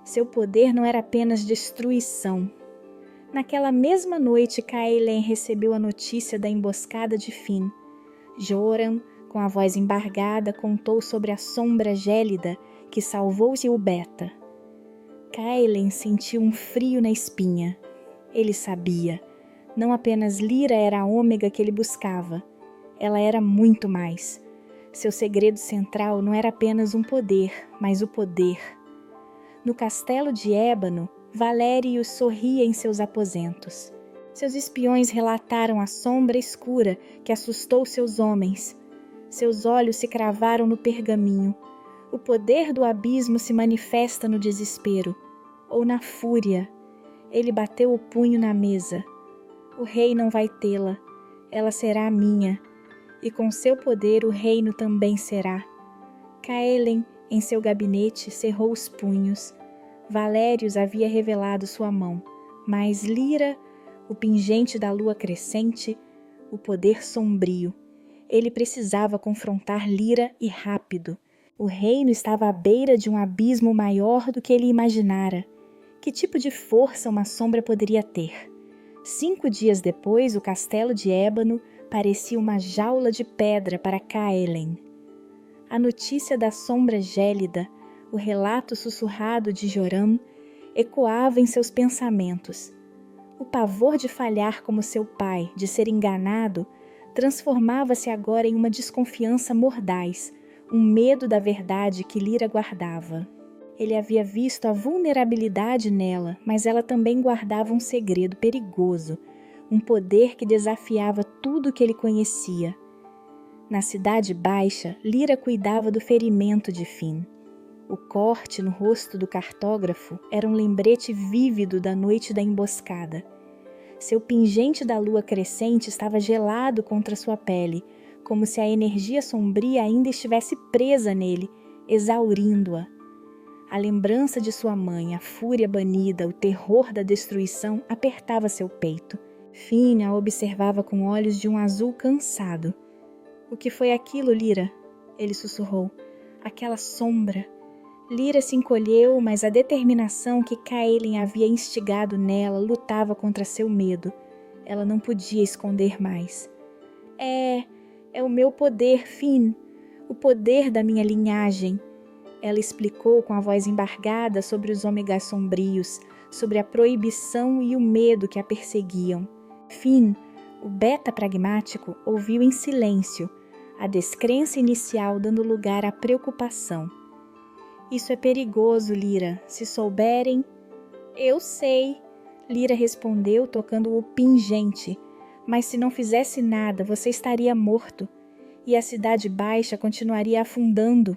Seu poder não era apenas destruição. Naquela mesma noite, Kaelen recebeu a notícia da emboscada de Finn. Joran, com a voz embargada, contou sobre a sombra gélida que salvou-se o Beta. Kaelen sentiu um frio na espinha. Ele sabia. Não apenas Lyra era a ômega que ele buscava. Ela era muito mais. Seu segredo central não era apenas um poder, mas o poder. No castelo de Ébano, Valérius sorria em seus aposentos. Seus espiões relataram a sombra escura que assustou seus homens. Seus olhos se cravaram no pergaminho. O poder do abismo se manifesta no desespero, ou na fúria. Ele bateu o punho na mesa. O rei não vai tê-la. Ela será minha. E com seu poder o reino também será. Kaelen, em seu gabinete, cerrou os punhos. Valérius havia revelado sua mão, mas Lyra, o pingente da lua crescente, o poder sombrio. Ele precisava confrontar Lyra e rápido. O reino estava à beira de um abismo maior do que ele imaginara. Que tipo de força uma sombra poderia ter? 5 dias depois, o castelo de Ébano parecia uma jaula de pedra para Kaelen. A notícia da sombra gélida, o relato sussurrado de Joram, ecoava em seus pensamentos. O pavor de falhar como seu pai, de ser enganado, transformava-se agora em uma desconfiança mordaz, um medo da verdade que Lyra guardava. Ele havia visto a vulnerabilidade nela, mas ela também guardava um segredo perigoso, um poder que desafiava tudo o que ele conhecia. Na Cidade Baixa, Lyra cuidava do ferimento de Finn. O corte no rosto do cartógrafo era um lembrete vívido da noite da emboscada. Seu pingente da lua crescente estava gelado contra sua pele, como se a energia sombria ainda estivesse presa nele, exaurindo-a. A lembrança de sua mãe, a fúria banida, o terror da destruição apertava seu peito. Finn a observava com olhos de um azul cansado. — O que foi aquilo, Lyra? Ele sussurrou. — Aquela sombra. Lyra se encolheu, mas a determinação que Kaelen havia instigado nela lutava contra seu medo. Ela não podia esconder mais. É o meu poder, Finn. O poder da minha linhagem. Ela explicou com a voz embargada sobre os ômegas sombrios, sobre a proibição e o medo que a perseguiam. Finn, o beta pragmático, ouviu em silêncio, a descrença inicial dando lugar à preocupação. Isso é perigoso, Lyra. Se souberem... Eu sei, Lyra respondeu, tocando o pingente. Mas se não fizesse nada, você estaria morto. E a Cidade Baixa continuaria afundando.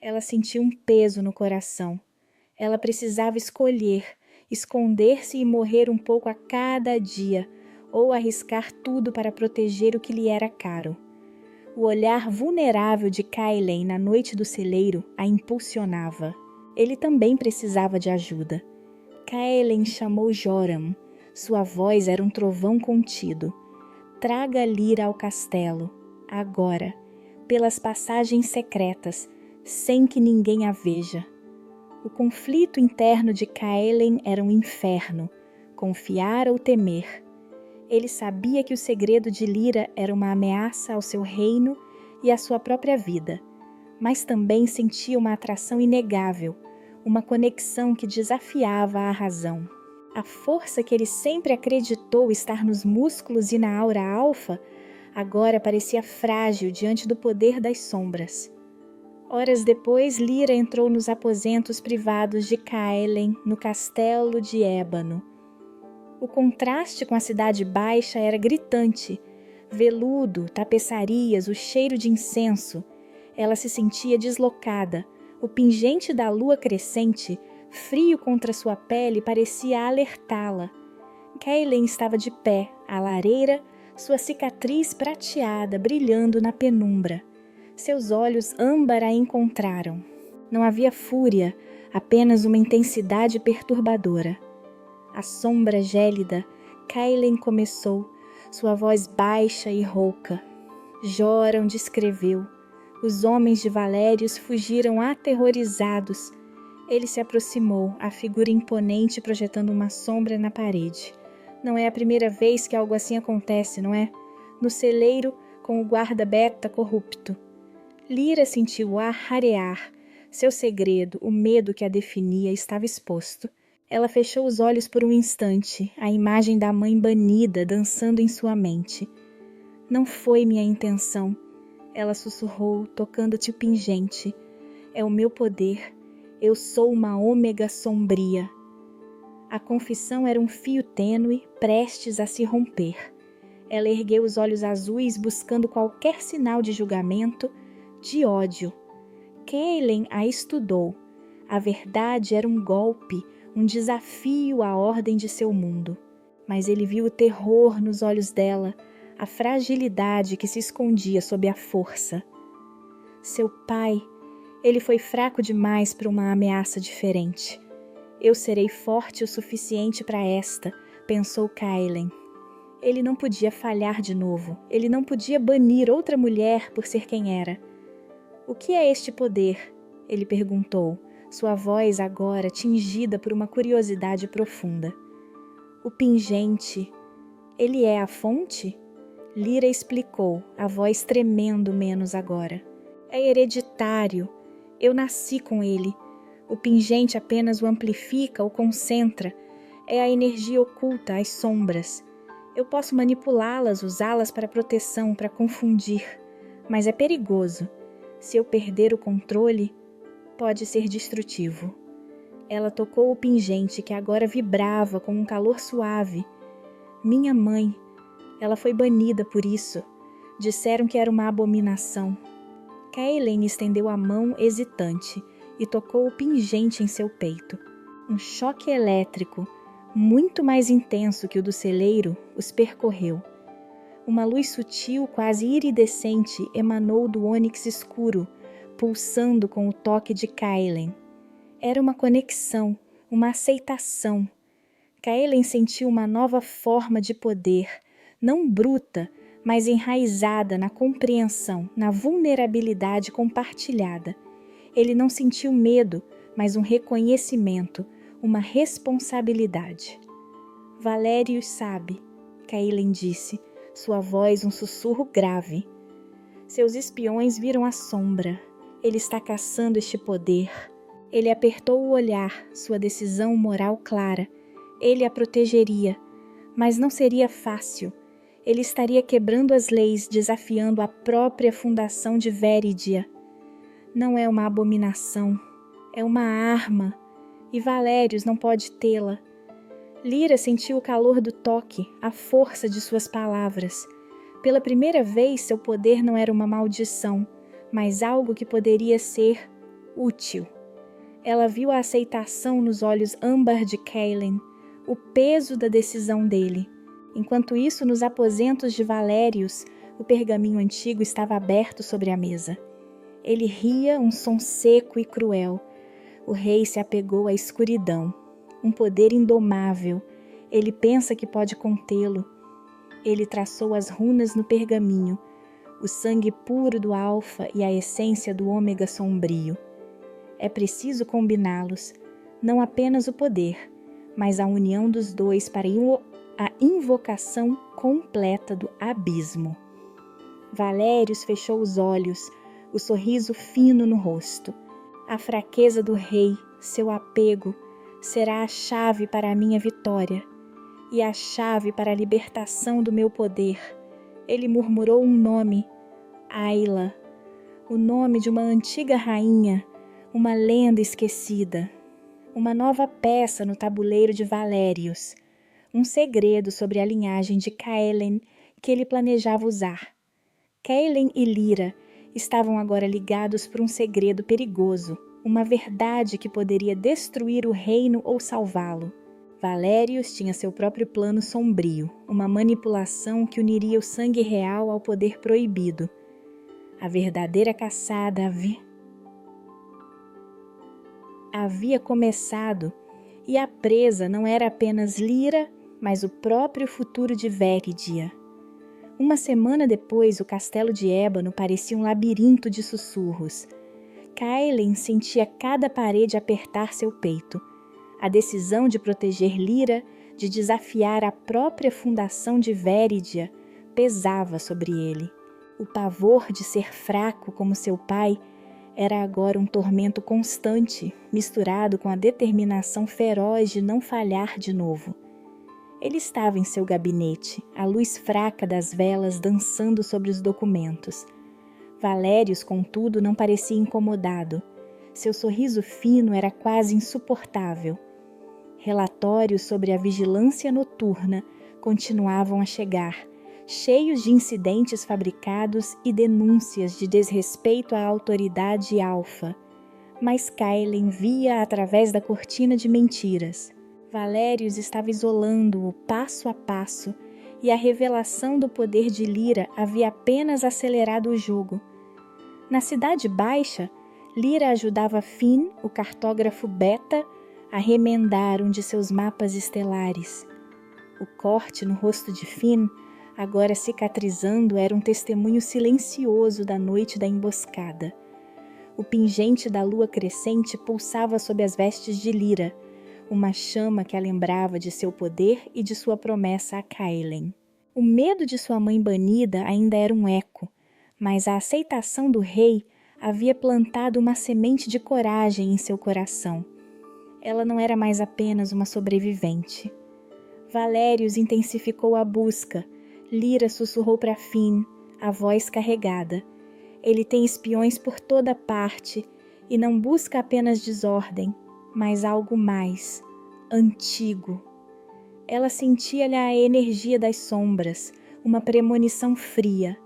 Ela sentiu um peso no coração. Ela precisava escolher, esconder-se e morrer um pouco a cada dia, ou arriscar tudo para proteger o que lhe era caro. O olhar vulnerável de Caelen na noite do celeiro a impulsionava. Ele também precisava de ajuda. Caelen chamou Joram. Sua voz era um trovão contido. Traga Lyra ao castelo, agora, pelas passagens secretas, sem que ninguém a veja. O conflito interno de Caelen era um inferno, confiar ou temer. Ele sabia que o segredo de Lyra era uma ameaça ao seu reino e à sua própria vida, mas também sentia uma atração inegável, uma conexão que desafiava a razão. A força que ele sempre acreditou estar nos músculos e na aura alfa, agora parecia frágil diante do poder das sombras. Horas depois, Lyra entrou nos aposentos privados de Caelen, no castelo de Ébano. O contraste com a cidade baixa era gritante. Veludo, tapeçarias, o cheiro de incenso. Ela se sentia deslocada. O pingente da lua crescente, frio contra sua pele, parecia alertá-la. Caelen estava de pé, à lareira, sua cicatriz prateada brilhando na penumbra. Seus olhos âmbar a encontraram. Não havia fúria, apenas uma intensidade perturbadora. A sombra gélida, Caelen começou, sua voz baixa e rouca. Joram descreveu. Os homens de Valérios fugiram aterrorizados. Ele se aproximou, a figura imponente projetando uma sombra na parede. Não é a primeira vez que algo assim acontece, não é? No celeiro, com o guarda Beta corrupto. Lyra sentiu o ar rarear. Seu segredo, o medo que a definia, estava exposto. Ela fechou os olhos por um instante, a imagem da mãe banida dançando em sua mente. Não foi minha intenção, ela sussurrou, tocando-te o pingente. É o meu poder. Eu sou uma ômega sombria. A confissão era um fio tênue, prestes a se romper. Ela ergueu os olhos azuis, buscando qualquer sinal de julgamento, de ódio. Caelen a estudou. A verdade era um golpe, um desafio à ordem de seu mundo. Mas ele viu o terror nos olhos dela, a fragilidade que se escondia sob a força. Seu pai, ele foi fraco demais para uma ameaça diferente. Eu serei forte o suficiente para esta, pensou Caelen. Ele não podia falhar de novo, ele não podia banir outra mulher por ser quem era. O que é este poder? Ele perguntou, sua voz agora tingida por uma curiosidade profunda. O pingente, ele é a fonte? Lyra explicou, a voz tremendo menos agora. É hereditário. Eu nasci com ele. O pingente apenas o amplifica, o concentra. É a energia oculta, as sombras. Eu posso manipulá-las, usá-las para proteção, para confundir. Mas é perigoso. Se eu perder o controle, pode ser destrutivo. Ela tocou o pingente que agora vibrava com um calor suave. Minha mãe. Ela foi banida por isso. Disseram que era uma abominação. Caelen estendeu a mão hesitante e tocou o pingente em seu peito. Um choque elétrico, muito mais intenso que o do celeiro, os percorreu. Uma luz sutil, quase iridescente, emanou do ônix escuro, pulsando com o toque de Caelen. Era uma conexão, uma aceitação. Caelen sentiu uma nova forma de poder, não bruta, mas enraizada na compreensão, na vulnerabilidade compartilhada. Ele não sentiu medo, mas um reconhecimento, uma responsabilidade. Valérios sabe, Caelen disse, sua voz um sussurro grave. Seus espiões viram a sombra. Ele está caçando este poder. Ele apertou o olhar, sua decisão moral clara. Ele a protegeria, mas não seria fácil. Ele estaria quebrando as leis, desafiando a própria fundação de Veridia. Não é uma abominação, é uma arma, e Valérios não pode tê-la. Lyra sentiu o calor do toque, a força de suas palavras. Pela primeira vez, seu poder não era uma maldição, mas algo que poderia ser útil. Ela viu a aceitação nos olhos âmbar de Caelen, o peso da decisão dele. Enquanto isso, nos aposentos de Valérius, o pergaminho antigo estava aberto sobre a mesa. Ele ria um som seco e cruel. O rei se apegou à escuridão. Um poder indomável. Ele pensa que pode contê-lo. Ele traçou as runas no pergaminho, o sangue puro do alfa e a essência do ômega sombrio. É preciso combiná-los, não apenas o poder, mas a união dos dois para a invocação completa do abismo. Valérius fechou os olhos, o sorriso fino no rosto. A fraqueza do rei, seu apego, será a chave para a minha vitória e a chave para a libertação do meu poder. Ele murmurou um nome, Ayla, o nome de uma antiga rainha, uma lenda esquecida, uma nova peça no tabuleiro de Valérius, um segredo sobre a linhagem de Caelen que ele planejava usar. Caelen e Lyra estavam agora ligados por um segredo perigoso, uma verdade que poderia destruir o reino ou salvá-lo. Valérius tinha seu próprio plano sombrio, uma manipulação que uniria o sangue real ao poder proibido. A verdadeira caçada havia começado, e a presa não era apenas Lyra, mas o próprio futuro de Véridia. Uma semana depois, o castelo de Ébano parecia um labirinto de sussurros. Caelen sentia cada parede apertar seu peito. A decisão de proteger Lyra, de desafiar a própria fundação de Véridia, pesava sobre ele. O pavor de ser fraco como seu pai era agora um tormento constante, misturado com a determinação feroz de não falhar de novo. Ele estava em seu gabinete, a luz fraca das velas dançando sobre os documentos. Valérius, contudo, não parecia incomodado. Seu sorriso fino era quase insuportável. Relatórios sobre a vigilância noturna continuavam a chegar, cheios de incidentes fabricados e denúncias de desrespeito à autoridade alfa. Mas Caelen via através da cortina de mentiras. Valérius estava isolando-o passo a passo, e a revelação do poder de Lyra havia apenas acelerado o jogo. Na Cidade Baixa, Lyra ajudava Finn, o cartógrafo Beta, a remendar um de seus mapas estelares. O corte no rosto de Finn, agora cicatrizando, era um testemunho silencioso da noite da emboscada. O pingente da lua crescente pulsava sob as vestes de Lyra, uma chama que a lembrava de seu poder e de sua promessa a Caelen. O medo de sua mãe banida ainda era um eco, mas a aceitação do rei havia plantado uma semente de coragem em seu coração. Ela não era mais apenas uma sobrevivente. Valérius intensificou a busca. Lyra sussurrou para Finn, a voz carregada. Ele tem espiões por toda parte e não busca apenas desordem, mas algo mais, antigo. Ela sentia-lhe a energia das sombras, uma premonição fria.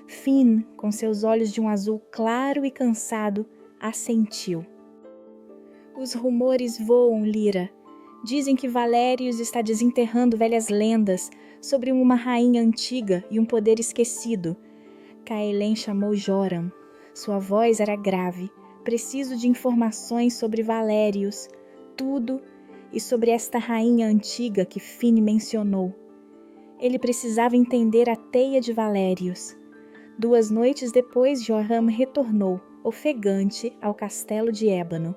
Finn, com seus olhos de um azul claro e cansado, assentiu. Os rumores voam, Lyra. Dizem que Valérius está desenterrando velhas lendas sobre uma rainha antiga e um poder esquecido. Caelen chamou Joram. Sua voz era grave. Preciso de informações sobre Valérius, tudo, e sobre esta rainha antiga que Finn mencionou. Ele precisava entender a teia de Valérius. 2 noites depois, Joram retornou, ofegante, ao castelo de Ébano.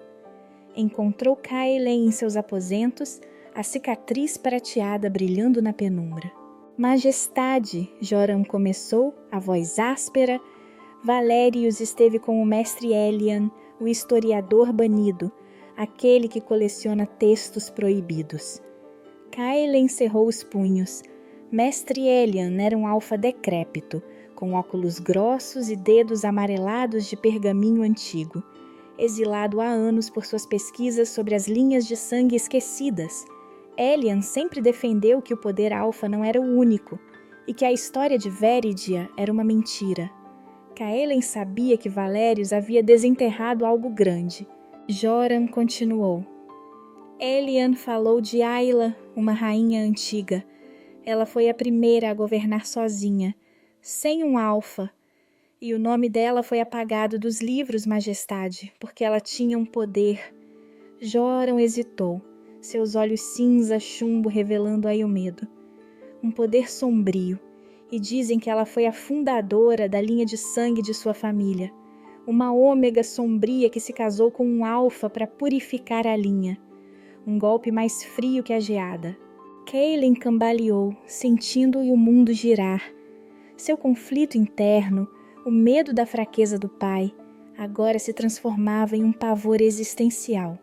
Encontrou Caelen em seus aposentos, a cicatriz prateada brilhando na penumbra. Majestade, Joram começou, a voz áspera. Valérius esteve com o mestre Elian, o historiador banido, aquele que coleciona textos proibidos. Caelen cerrou os punhos. Mestre Elian era um alfa decrépito, com óculos grossos e dedos amarelados de pergaminho antigo, exilado há anos por suas pesquisas sobre as linhas de sangue esquecidas. Elian sempre defendeu que o poder alfa não era o único e que a história de Véridia era uma mentira. Caelen sabia que Valérius havia desenterrado algo grande. Joram continuou. Elian falou de Ayla, uma rainha antiga. Ela foi a primeira a governar sozinha, sem um alfa, e o nome dela foi apagado dos livros, Majestade, porque ela tinha um poder. Joram hesitou, seus olhos cinza-chumbo revelando aí o medo. Um poder sombrio, e dizem que ela foi a fundadora da linha de sangue de sua família. Uma ômega sombria que se casou com um alfa para purificar a linha. Um golpe mais frio que a geada. Kaelin cambaleou, sentindo o mundo girar. Seu conflito interno, o medo da fraqueza do pai, agora se transformava em um pavor existencial.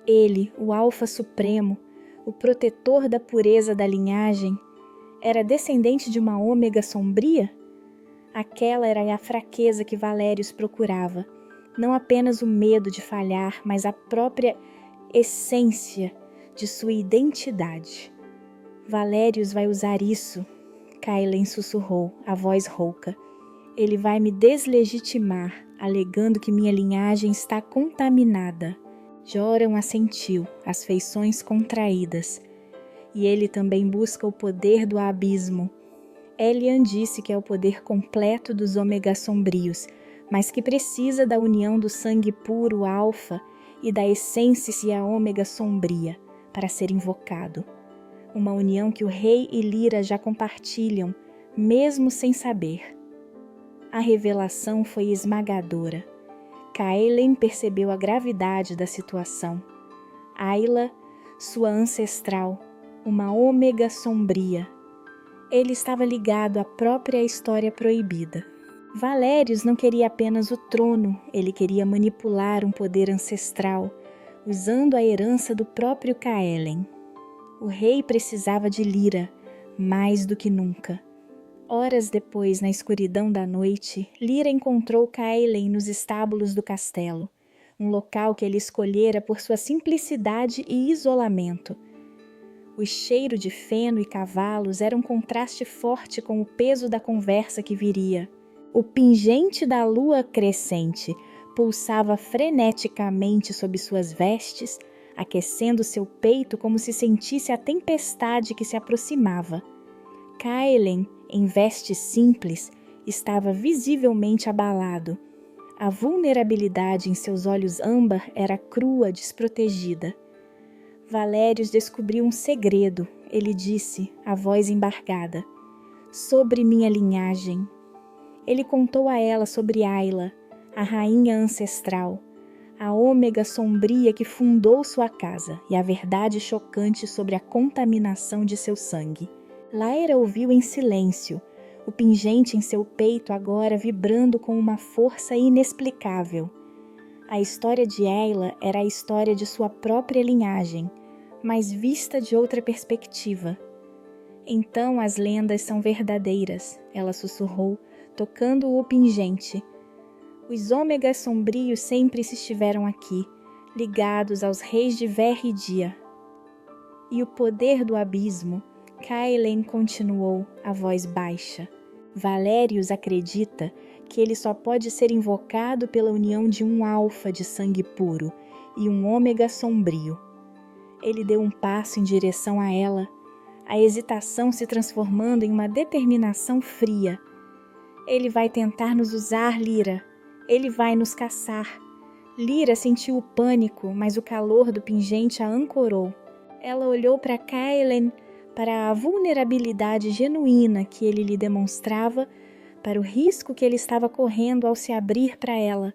Ele, o alfa supremo, o protetor da pureza da linhagem, era descendente de uma ômega sombria? Aquela era a fraqueza que Valérios procurava, não apenas o medo de falhar, mas a própria essência de sua identidade. Valérios vai usar isso, Kaelin sussurrou, a voz rouca. Ele vai me deslegitimar, alegando que minha linhagem está contaminada. Joram assentiu, as feições contraídas. E ele também busca o poder do abismo. Elian disse que é o poder completo dos ômegas sombrios, mas que precisa da união do sangue puro alfa e da essência ômega sombria para ser invocado. Uma união que o rei e Lyra já compartilham, mesmo sem saber. A revelação foi esmagadora. Kaelin percebeu a gravidade da situação. Ayla, sua ancestral, uma ômega sombria. Ele estava ligado à própria história proibida. Valérios não queria apenas o trono, ele queria manipular um poder ancestral, usando a herança do próprio Kaelin. O rei precisava de Lyra, mais do que nunca. Horas depois, na escuridão da noite, Lyra encontrou Kaelin nos estábulos do castelo, um local que ele escolhera por sua simplicidade e isolamento. O cheiro de feno e cavalos era um contraste forte com o peso da conversa que viria. O pingente da lua crescente pulsava freneticamente sob suas vestes, aquecendo seu peito como se sentisse a tempestade que se aproximava. Kaelin, em vestes simples, estava visivelmente abalado. A vulnerabilidade em seus olhos âmbar era crua, desprotegida. Valérios descobriu um segredo, ele disse, a voz embargada. Sobre minha linhagem. Ele contou a ela sobre Ayla, a rainha ancestral, a ômega sombria que fundou sua casa e a verdade chocante sobre a contaminação de seu sangue. Lyra ouviu em silêncio, o pingente em seu peito agora vibrando com uma força inexplicável. A história de Ayla era a história de sua própria linhagem, mas vista de outra perspectiva. Então as lendas são verdadeiras, ela sussurrou, tocando o pingente. Os ômegas sombrios sempre estiveram aqui, ligados aos reis de Ver e Dia. E o poder do abismo, Kaelin continuou, a voz baixa. Valérios acredita que ele só pode ser invocado pela união de um alfa de sangue puro e um ômega sombrio. Ele deu um passo em direção a ela, a hesitação se transformando em uma determinação fria. Ele vai tentar nos usar, Lyra. Ele vai nos caçar. Lyra sentiu o pânico, mas o calor do pingente a ancorou. Ela olhou para Kaelin, para a vulnerabilidade genuína que ele lhe demonstrava, para o risco que ele estava correndo ao se abrir para ela.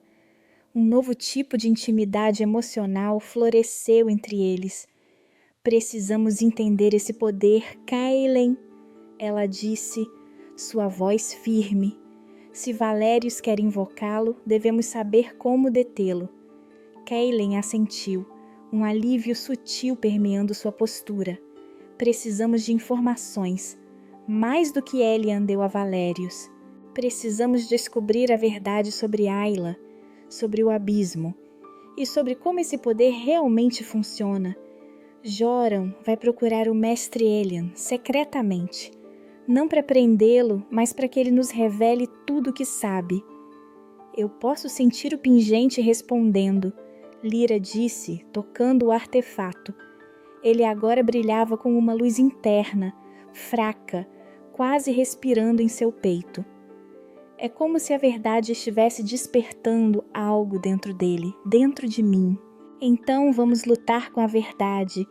Um novo tipo de intimidade emocional floresceu entre eles. Precisamos entender esse poder, Kaelin, ela disse, sua voz firme. Se Valérios quer invocá-lo, devemos saber como detê-lo. Kaelin assentiu, um alívio sutil permeando sua postura. Precisamos de informações, mais do que Elian deu a Valérios. Precisamos descobrir a verdade sobre Ayla, sobre o abismo, e sobre como esse poder realmente funciona. Joram vai procurar o mestre Elian, secretamente. Não para prendê-lo, mas para que ele nos revele tudo o que sabe. Eu posso sentir o pingente respondendo, Lyra disse, tocando o artefato. Ele agora brilhava com uma luz interna, fraca, quase respirando em seu peito. É como se a verdade estivesse despertando algo dentro dele, dentro de mim. Então vamos lutar com a verdade,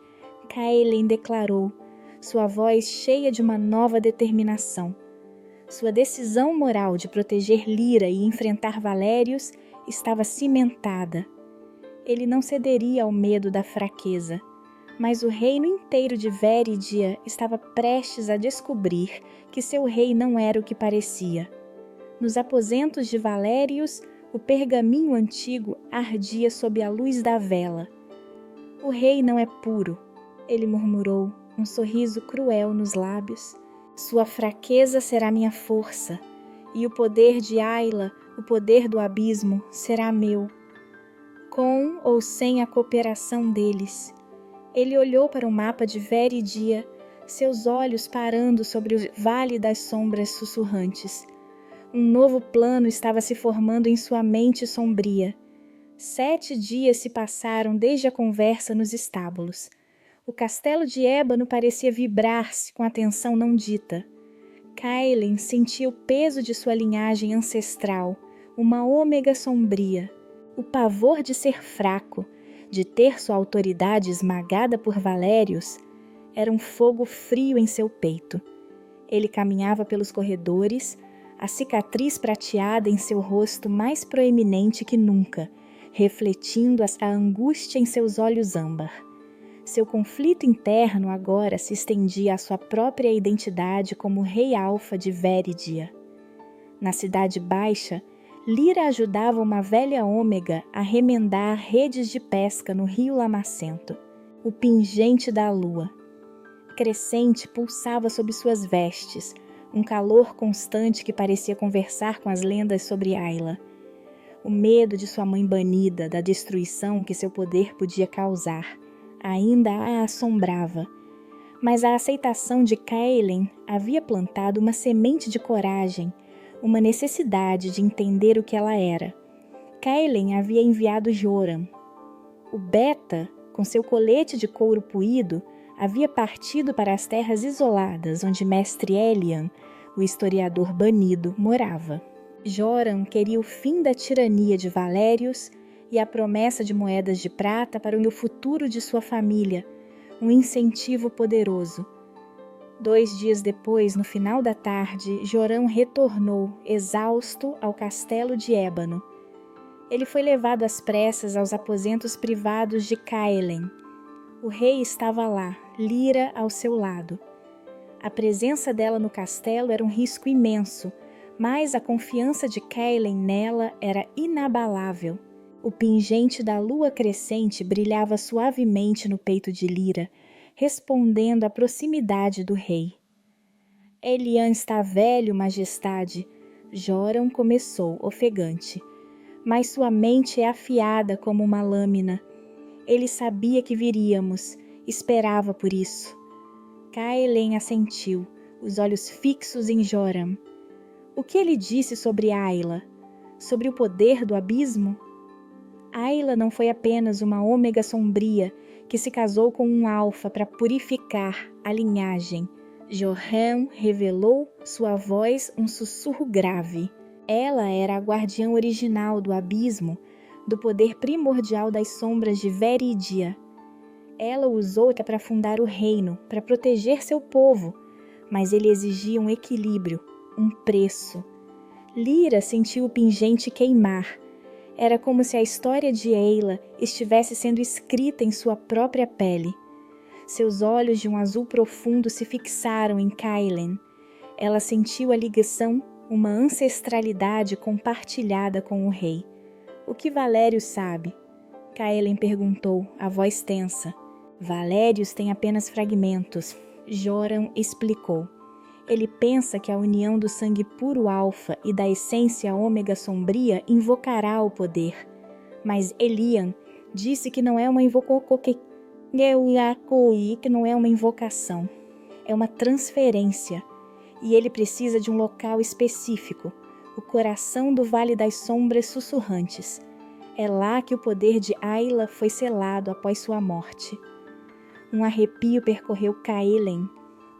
Kaelen declarou, sua voz cheia de uma nova determinação. Sua decisão moral de proteger Lyra e enfrentar Valérios estava cimentada. Ele não cederia ao medo da fraqueza, mas o reino inteiro de Véridia estava prestes a descobrir que seu rei não era o que parecia. Nos aposentos de Valérios, o pergaminho antigo ardia sob a luz da vela. O rei não é puro, ele murmurou, um sorriso cruel nos lábios. Sua fraqueza será minha força, e o poder de Ayla, o poder do abismo, será meu. Com ou sem a cooperação deles. Ele olhou para o mapa de Véridia, seus olhos parando sobre o vale das sombras sussurrantes. Um novo plano estava se formando em sua mente sombria. 7 dias se passaram desde a conversa nos estábulos. O castelo de ébano parecia vibrar-se com a tensão não dita. Kaelen sentia o peso de sua linhagem ancestral, uma ômega sombria. O pavor de ser fraco, de ter sua autoridade esmagada por Valérios, era um fogo frio em seu peito. Ele caminhava pelos corredores, a cicatriz prateada em seu rosto mais proeminente que nunca, refletindo a angústia em seus olhos âmbar. Seu conflito interno agora se estendia à sua própria identidade como rei alfa de Véridia. Na Cidade Baixa, Lyra ajudava uma velha ômega a remendar redes de pesca no rio lamacento, o pingente da lua. Crescente pulsava sob suas vestes, um calor constante que parecia conversar com as lendas sobre Ayla. O medo de sua mãe banida, da destruição que seu poder podia causar, ainda a assombrava. Mas a aceitação de Kaelen havia plantado uma semente de coragem, uma necessidade de entender o que ela era. Kaelen havia enviado Joram. O Beta, com seu colete de couro puído, havia partido para as terras isoladas onde Mestre Elian, o historiador banido, morava. Joram queria o fim da tirania de Valérios e a promessa de moedas de prata para o futuro de sua família, um incentivo poderoso. 2 dias depois, no final da tarde, Joram retornou, exausto, ao castelo de ébano. Ele foi levado às pressas aos aposentos privados de Kaelen. O rei estava lá, Lyra ao seu lado. A presença dela no castelo era um risco imenso, mas a confiança de Kaelen nela era inabalável. O pingente da lua crescente brilhava suavemente no peito de Lyra, respondendo à proximidade do rei. Elian está velho, majestade, Joram começou, ofegante. Mas sua mente é afiada como uma lâmina. Ele sabia que viríamos, esperava por isso. Kaelen assentiu, os olhos fixos em Joram. O que ele disse sobre Ayla? Sobre o poder do abismo? Ayla não foi apenas uma ômega sombria que se casou com um alfa para purificar a linhagem. Joram revelou sua voz um sussurro grave. Ela era a guardiã original do abismo, do poder primordial das sombras de Véridia. Ela usou para fundar o reino, para proteger seu povo, mas ele exigia um equilíbrio, um preço. Lyra sentiu o pingente queimar. Era como se a história de Ayla estivesse sendo escrita em sua própria pele. Seus olhos de um azul profundo se fixaram em Kaelen. Ela sentiu a ligação, uma ancestralidade compartilhada com o rei. O que Valérios sabe? Kaelen perguntou, a voz tensa. Valérios tem apenas fragmentos, Joram explicou. Ele pensa que a união do sangue puro alfa e da essência ômega sombria invocará o poder. Mas Elian disse que não é uma invocação, é uma transferência. E ele precisa de um local específico, o coração do Vale das Sombras Sussurrantes. É lá que o poder de Ayla foi selado após sua morte. Um arrepio percorreu Kaelen.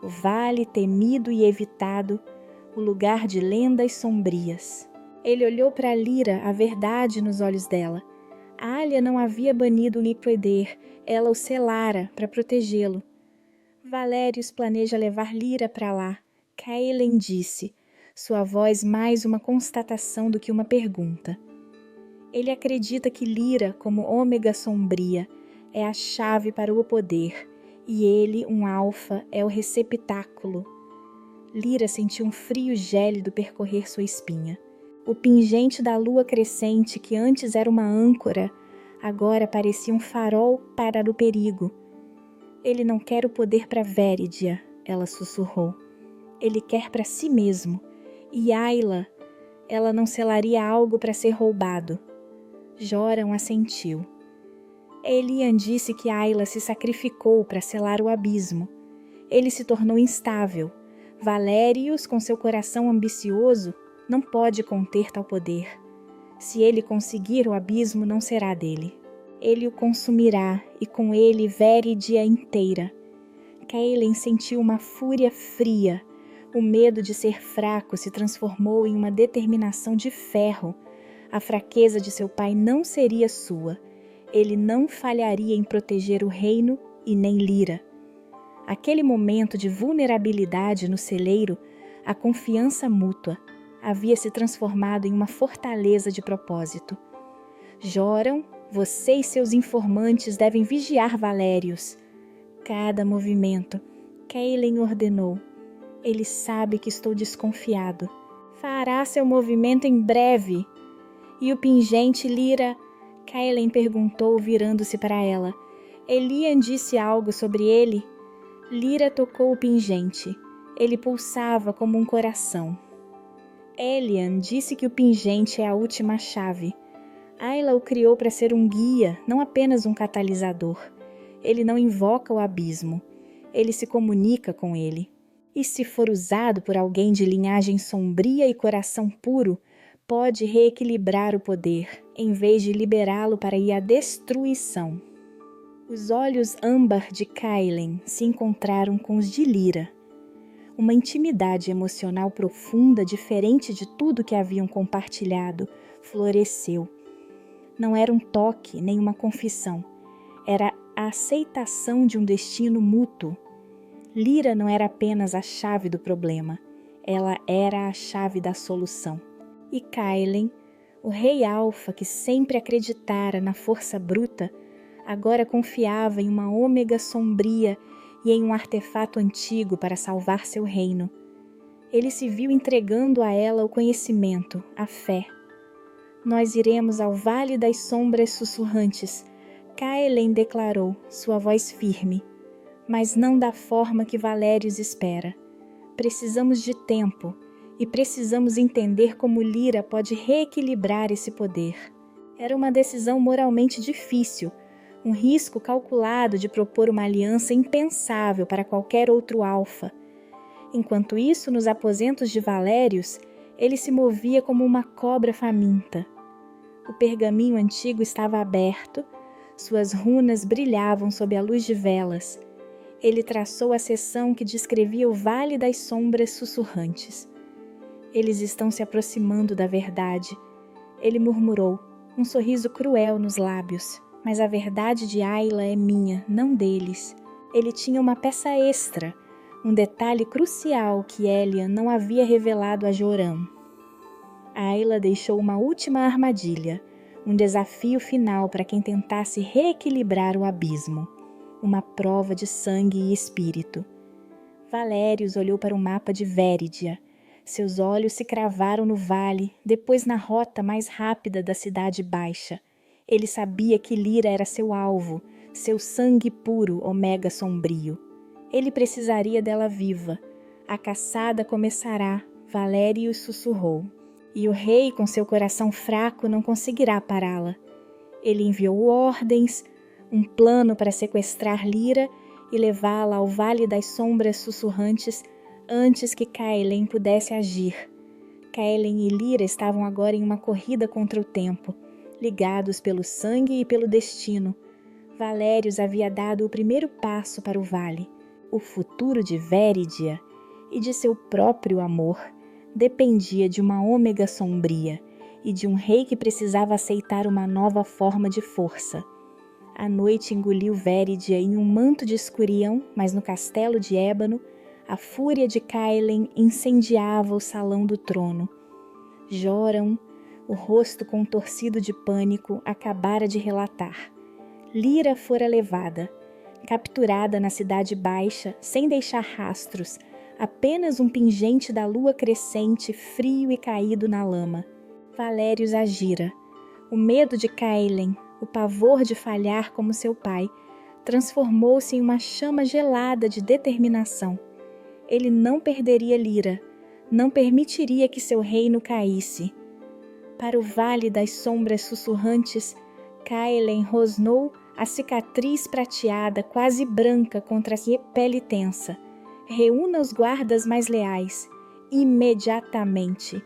o vale temido e evitado, o lugar de lendas sombrias. Ele olhou para Lyra, a verdade nos olhos dela. Alia não havia banido o Liquider, ela o selara para protegê-lo. Valérios planeja levar Lyra para lá, Kaelen disse, sua voz mais uma constatação do que uma pergunta. Ele acredita que Lyra, como ômega sombria, é a chave para o poder, e ele, um alfa, é o receptáculo. Lyra sentiu um frio gélido percorrer sua espinha. O pingente da lua crescente, que antes era uma âncora, agora parecia um farol para o perigo. Ele não quer o poder para Véridia, ela sussurrou. Ele quer para si mesmo. E Ayla, ela não selaria algo para ser roubado. Joran assentiu. Elian disse que Ayla se sacrificou para selar o abismo. Ele se tornou instável. Valérios, com seu coração ambicioso, não pode conter tal poder. Se ele conseguir, o abismo não será dele. Ele o consumirá, e com ele Véridia inteira. Kaelen sentiu uma fúria fria. O medo de ser fraco se transformou em uma determinação de ferro. A fraqueza de seu pai não seria sua. Ele não falharia em proteger o reino e nem Lyra. Aquele momento de vulnerabilidade no celeiro, a confiança mútua, havia se transformado em uma fortaleza de propósito. Joran, você e seus informantes devem vigiar Valérios. Cada movimento, Kaelen ordenou. Ele sabe que estou desconfiado. Fará seu movimento em breve. E o pingente Lyra? Kaelen perguntou, virando-se para ela. Elian disse algo sobre ele? Lyra tocou o pingente. Ele pulsava como um coração. Elian disse que o pingente é a última chave. Ayla o criou para ser um guia, não apenas um catalisador. Ele não invoca o abismo. Ele se comunica com ele. E se for usado por alguém de linhagem sombria e coração puro, pode reequilibrar o poder, em vez de liberá-lo para ir à destruição. Os olhos âmbar de Kaelen se encontraram com os de Lyra. Uma intimidade emocional profunda, diferente de tudo que haviam compartilhado, floresceu. Não era um toque, nem uma confissão. Era a aceitação de um destino mútuo. Lyra não era apenas a chave do problema, ela era a chave da solução. E Kaelen, o rei alfa que sempre acreditara na força bruta, agora confiava em uma ômega sombria e em um artefato antigo para salvar seu reino. Ele se viu entregando a ela o conhecimento, a fé. Nós iremos ao Vale das Sombras Sussurrantes, Kaelen declarou, sua voz firme. Mas não da forma que Valérios espera. Precisamos de tempo e precisamos entender como Lyra pode reequilibrar esse poder. Era uma decisão moralmente difícil, um risco calculado de propor uma aliança impensável para qualquer outro alfa. Enquanto isso, nos aposentos de Valérios, ele se movia como uma cobra faminta. O pergaminho antigo estava aberto, suas runas brilhavam sob a luz de velas. Ele traçou a seção que descrevia o Vale das Sombras Sussurrantes. Eles estão se aproximando da verdade. Ele murmurou, um sorriso cruel nos lábios. Mas a verdade de Ayla é minha, não deles. Ele tinha uma peça extra, um detalhe crucial que Elian não havia revelado a Joran. Ayla deixou uma última armadilha, um desafio final para quem tentasse reequilibrar o abismo. Uma prova de sangue e espírito. Valérios olhou para o mapa de Véridia. Seus olhos se cravaram no vale, depois na rota mais rápida da Cidade Baixa. Ele sabia que Lyra era seu alvo, seu sangue puro, Omega Sombrio. Ele precisaria dela viva. A caçada começará, Valérios sussurrou. E o rei, com seu coração fraco, não conseguirá pará-la. Ele enviou ordens, um plano para sequestrar Lyra e levá-la ao Vale das Sombras Sussurrantes antes que Kaelen pudesse agir. Kaelen e Lyra estavam agora em uma corrida contra o tempo, ligados pelo sangue e pelo destino. Valérios havia dado o primeiro passo para o vale. O futuro de Véridia e de seu próprio amor dependia de uma ômega sombria e de um rei que precisava aceitar uma nova forma de força. A noite engoliu Véridia em um manto de escuridão, mas no castelo de ébano, a fúria de Caelen incendiava o salão do trono. Joram, o rosto contorcido de pânico, acabara de relatar. Lyra fora levada, capturada na cidade baixa, sem deixar rastros, apenas um pingente da lua crescente, frio e caído na lama. Valérios agira. O medo de Caelen, o pavor de falhar como seu pai, transformou-se em uma chama gelada de determinação. Ele não perderia Lyra, não permitiria que seu reino caísse. Para o vale das sombras sussurrantes, Caelen rosnou a cicatriz prateada, quase branca contra a pele tensa. Reúna os guardas mais leais. Imediatamente.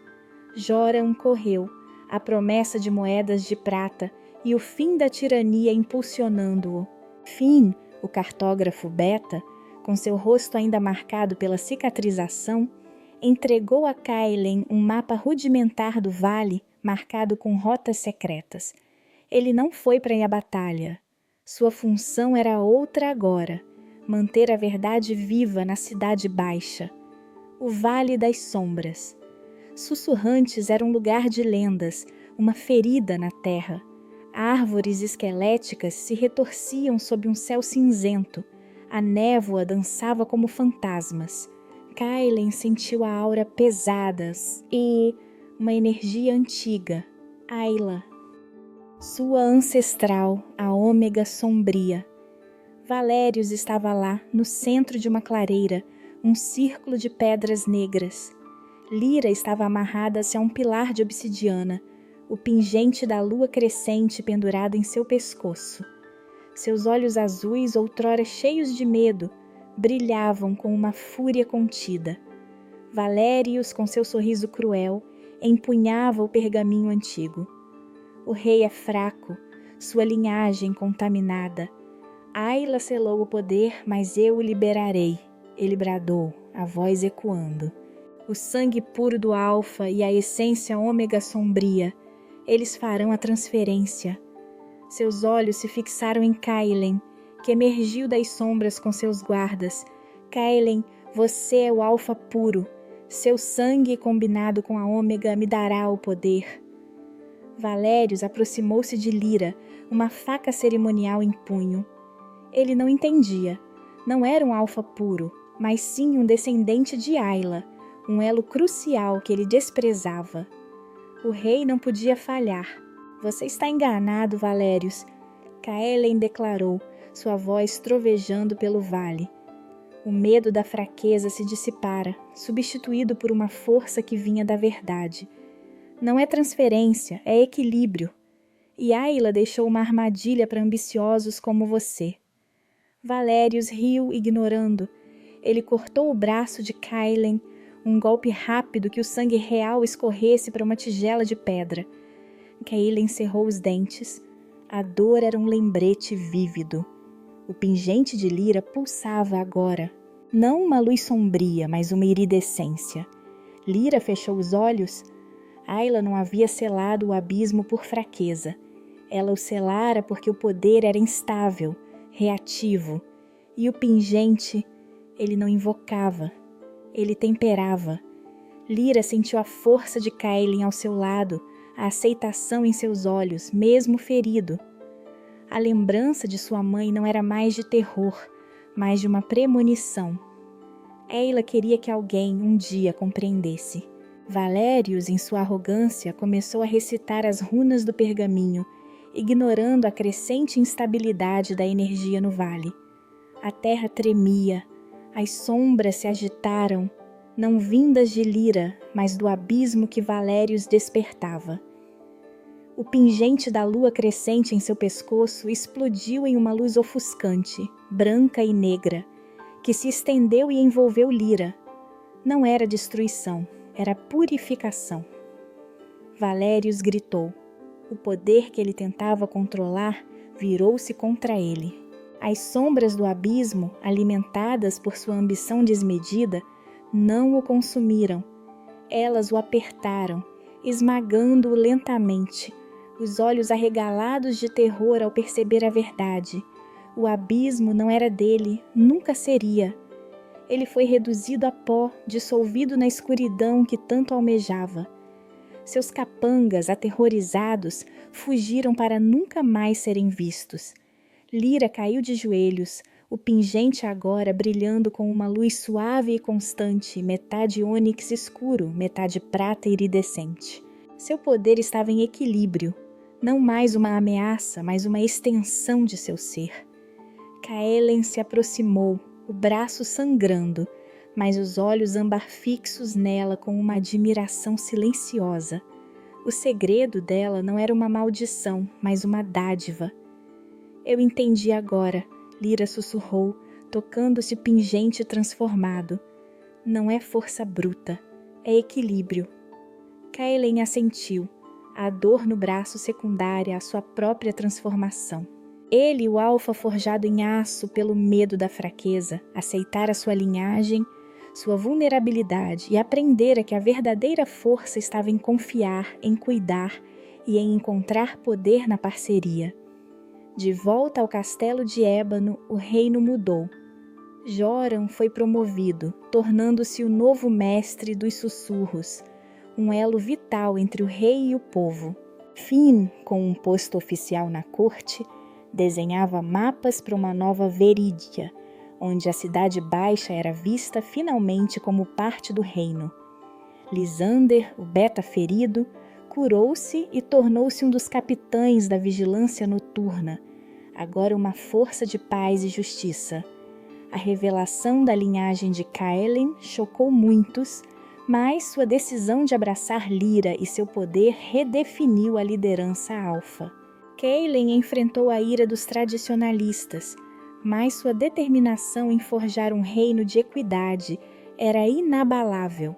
Joram correu, a promessa de moedas de prata e o fim da tirania impulsionando-o. Fim, o cartógrafo Beta, com seu rosto ainda marcado pela cicatrização, entregou a Caelen um mapa rudimentar do vale marcado com rotas secretas. Ele não foi para a batalha. Sua função era outra agora, manter a verdade viva na Cidade Baixa. O Vale das Sombras. Sussurrantes era um lugar de lendas, uma ferida na terra. Árvores esqueléticas se retorciam sob um céu cinzento. A névoa dançava como fantasmas. Caelen sentiu a aura pesadas e uma energia antiga, Ayla. Sua ancestral, a ômega sombria. Valérios estava lá, no centro de uma clareira, um círculo de pedras negras. Lyra estava amarrada-se a um pilar de obsidiana, o pingente da lua crescente pendurado em seu pescoço. Seus olhos azuis, outrora cheios de medo, brilhavam com uma fúria contida. Valérios, com seu sorriso cruel, empunhava o pergaminho antigo. O rei é fraco, sua linhagem contaminada. Ayla selou o poder, mas eu o liberarei, ele bradou, a voz ecoando. O sangue puro do Alfa e a essência ômega sombria, eles farão a transferência. Seus olhos se fixaram em Caelen, que emergiu das sombras com seus guardas. Caelen, você é o Alfa puro. Seu sangue combinado com a ômega me dará o poder. Valérios aproximou-se de Lyra, uma faca cerimonial em punho. Ele não entendia. Não era um Alfa puro, mas sim um descendente de Ayla, um elo crucial que ele desprezava. O rei não podia falhar. Você está enganado, Valérios, Caelen declarou, sua voz trovejando pelo vale. O medo da fraqueza se dissipara, substituído por uma força que vinha da verdade. Não é transferência, é equilíbrio. E Ayla deixou uma armadilha para ambiciosos como você. Valérios riu, ignorando. Ele cortou o braço de Caelen, um golpe rápido que o sangue real escorresse para uma tigela de pedra. Caelen cerrou os dentes. A dor era um lembrete vívido. O pingente de Lyra pulsava agora. Não uma luz sombria, mas uma iridescência. Lyra fechou os olhos. Ayla não havia selado o abismo por fraqueza. Ela o selara porque o poder era instável, reativo. E o pingente, ele não invocava. Ele temperava. Lyra sentiu a força de Caelen ao seu lado, a aceitação em seus olhos, mesmo ferido. A lembrança de sua mãe não era mais de terror, mas de uma premonição. Ayla queria que alguém um dia compreendesse. Valérios, em sua arrogância, começou a recitar as runas do pergaminho, ignorando a crescente instabilidade da energia no vale. A terra tremia, as sombras se agitaram, não vindas de Lyra, mas do abismo que Valérios despertava. O pingente da lua crescente em seu pescoço explodiu em uma luz ofuscante, branca e negra, que se estendeu e envolveu Lyra. Não era destruição, era purificação. Valérios gritou. O poder que ele tentava controlar virou-se contra ele. As sombras do abismo, alimentadas por sua ambição desmedida, não o consumiram. Elas o apertaram, esmagando-o lentamente, os olhos arregalados de terror ao perceber a verdade. O abismo não era dele, nunca seria. Ele foi reduzido a pó, dissolvido na escuridão que tanto almejava. Seus capangas, aterrorizados, fugiram para nunca mais serem vistos. Lyra caiu de joelhos, o pingente agora brilhando com uma luz suave e constante, metade ônix escuro, metade prata iridescente. Seu poder estava em equilíbrio, não mais uma ameaça, mas uma extensão de seu ser. Caelen se aproximou, o braço sangrando, mas os olhos âmbar fixos nela com uma admiração silenciosa. O segredo dela não era uma maldição, mas uma dádiva. Eu entendi agora, Lyra sussurrou, tocando-se pingente transformado. Não é força bruta, é equilíbrio. Caelen assentiu, a dor no braço secundária à sua própria transformação. Ele, o alfa forjado em aço pelo medo da fraqueza, aceitara sua linhagem, sua vulnerabilidade e aprendera que a verdadeira força estava em confiar, em cuidar e em encontrar poder na parceria. De volta ao castelo de ébano, o reino mudou. Joran foi promovido, tornando-se o novo mestre dos sussurros, um elo vital entre o rei e o povo. Finn, com um posto oficial na corte, desenhava mapas para uma nova Verídia, onde a Cidade Baixa era vista finalmente como parte do reino. Lysander, o beta ferido, curou-se e tornou-se um dos capitães da vigilância noturna, agora uma força de paz e justiça. A revelação da linhagem de Caelen chocou muitos, mas sua decisão de abraçar Lyra e seu poder redefiniu a liderança alfa. Caelen enfrentou a ira dos tradicionalistas, mas sua determinação em forjar um reino de equidade era inabalável.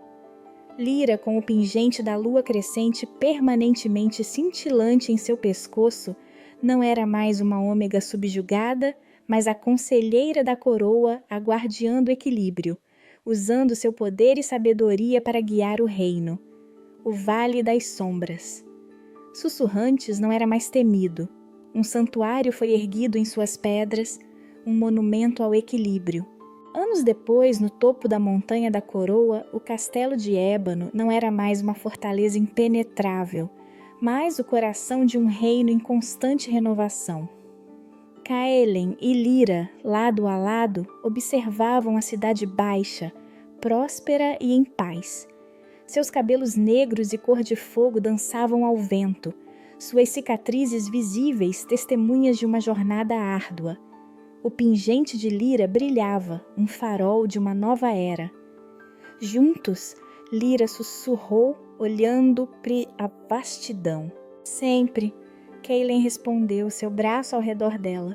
Lyra, com o pingente da lua crescente permanentemente cintilante em seu pescoço, não era mais uma ômega subjugada, mas a conselheira da coroa, a guardiã do equilíbrio, usando seu poder e sabedoria para guiar o reino. O Vale das Sombras. Sussurrantes não era mais temido. Um santuário foi erguido em suas pedras, um monumento ao equilíbrio. Anos depois, no topo da montanha da coroa, o castelo de ébano não era mais uma fortaleza impenetrável, mas o coração de um reino em constante renovação. Caelen e Lyra, lado a lado, observavam a cidade baixa, próspera e em paz. Seus cabelos negros e cor de fogo dançavam ao vento, suas cicatrizes visíveis testemunhas de uma jornada árdua. O pingente de Lyra brilhava, um farol de uma nova era. Juntos, Lyra sussurrou, olhando a vastidão. Sempre, Caelen respondeu, seu braço ao redor dela.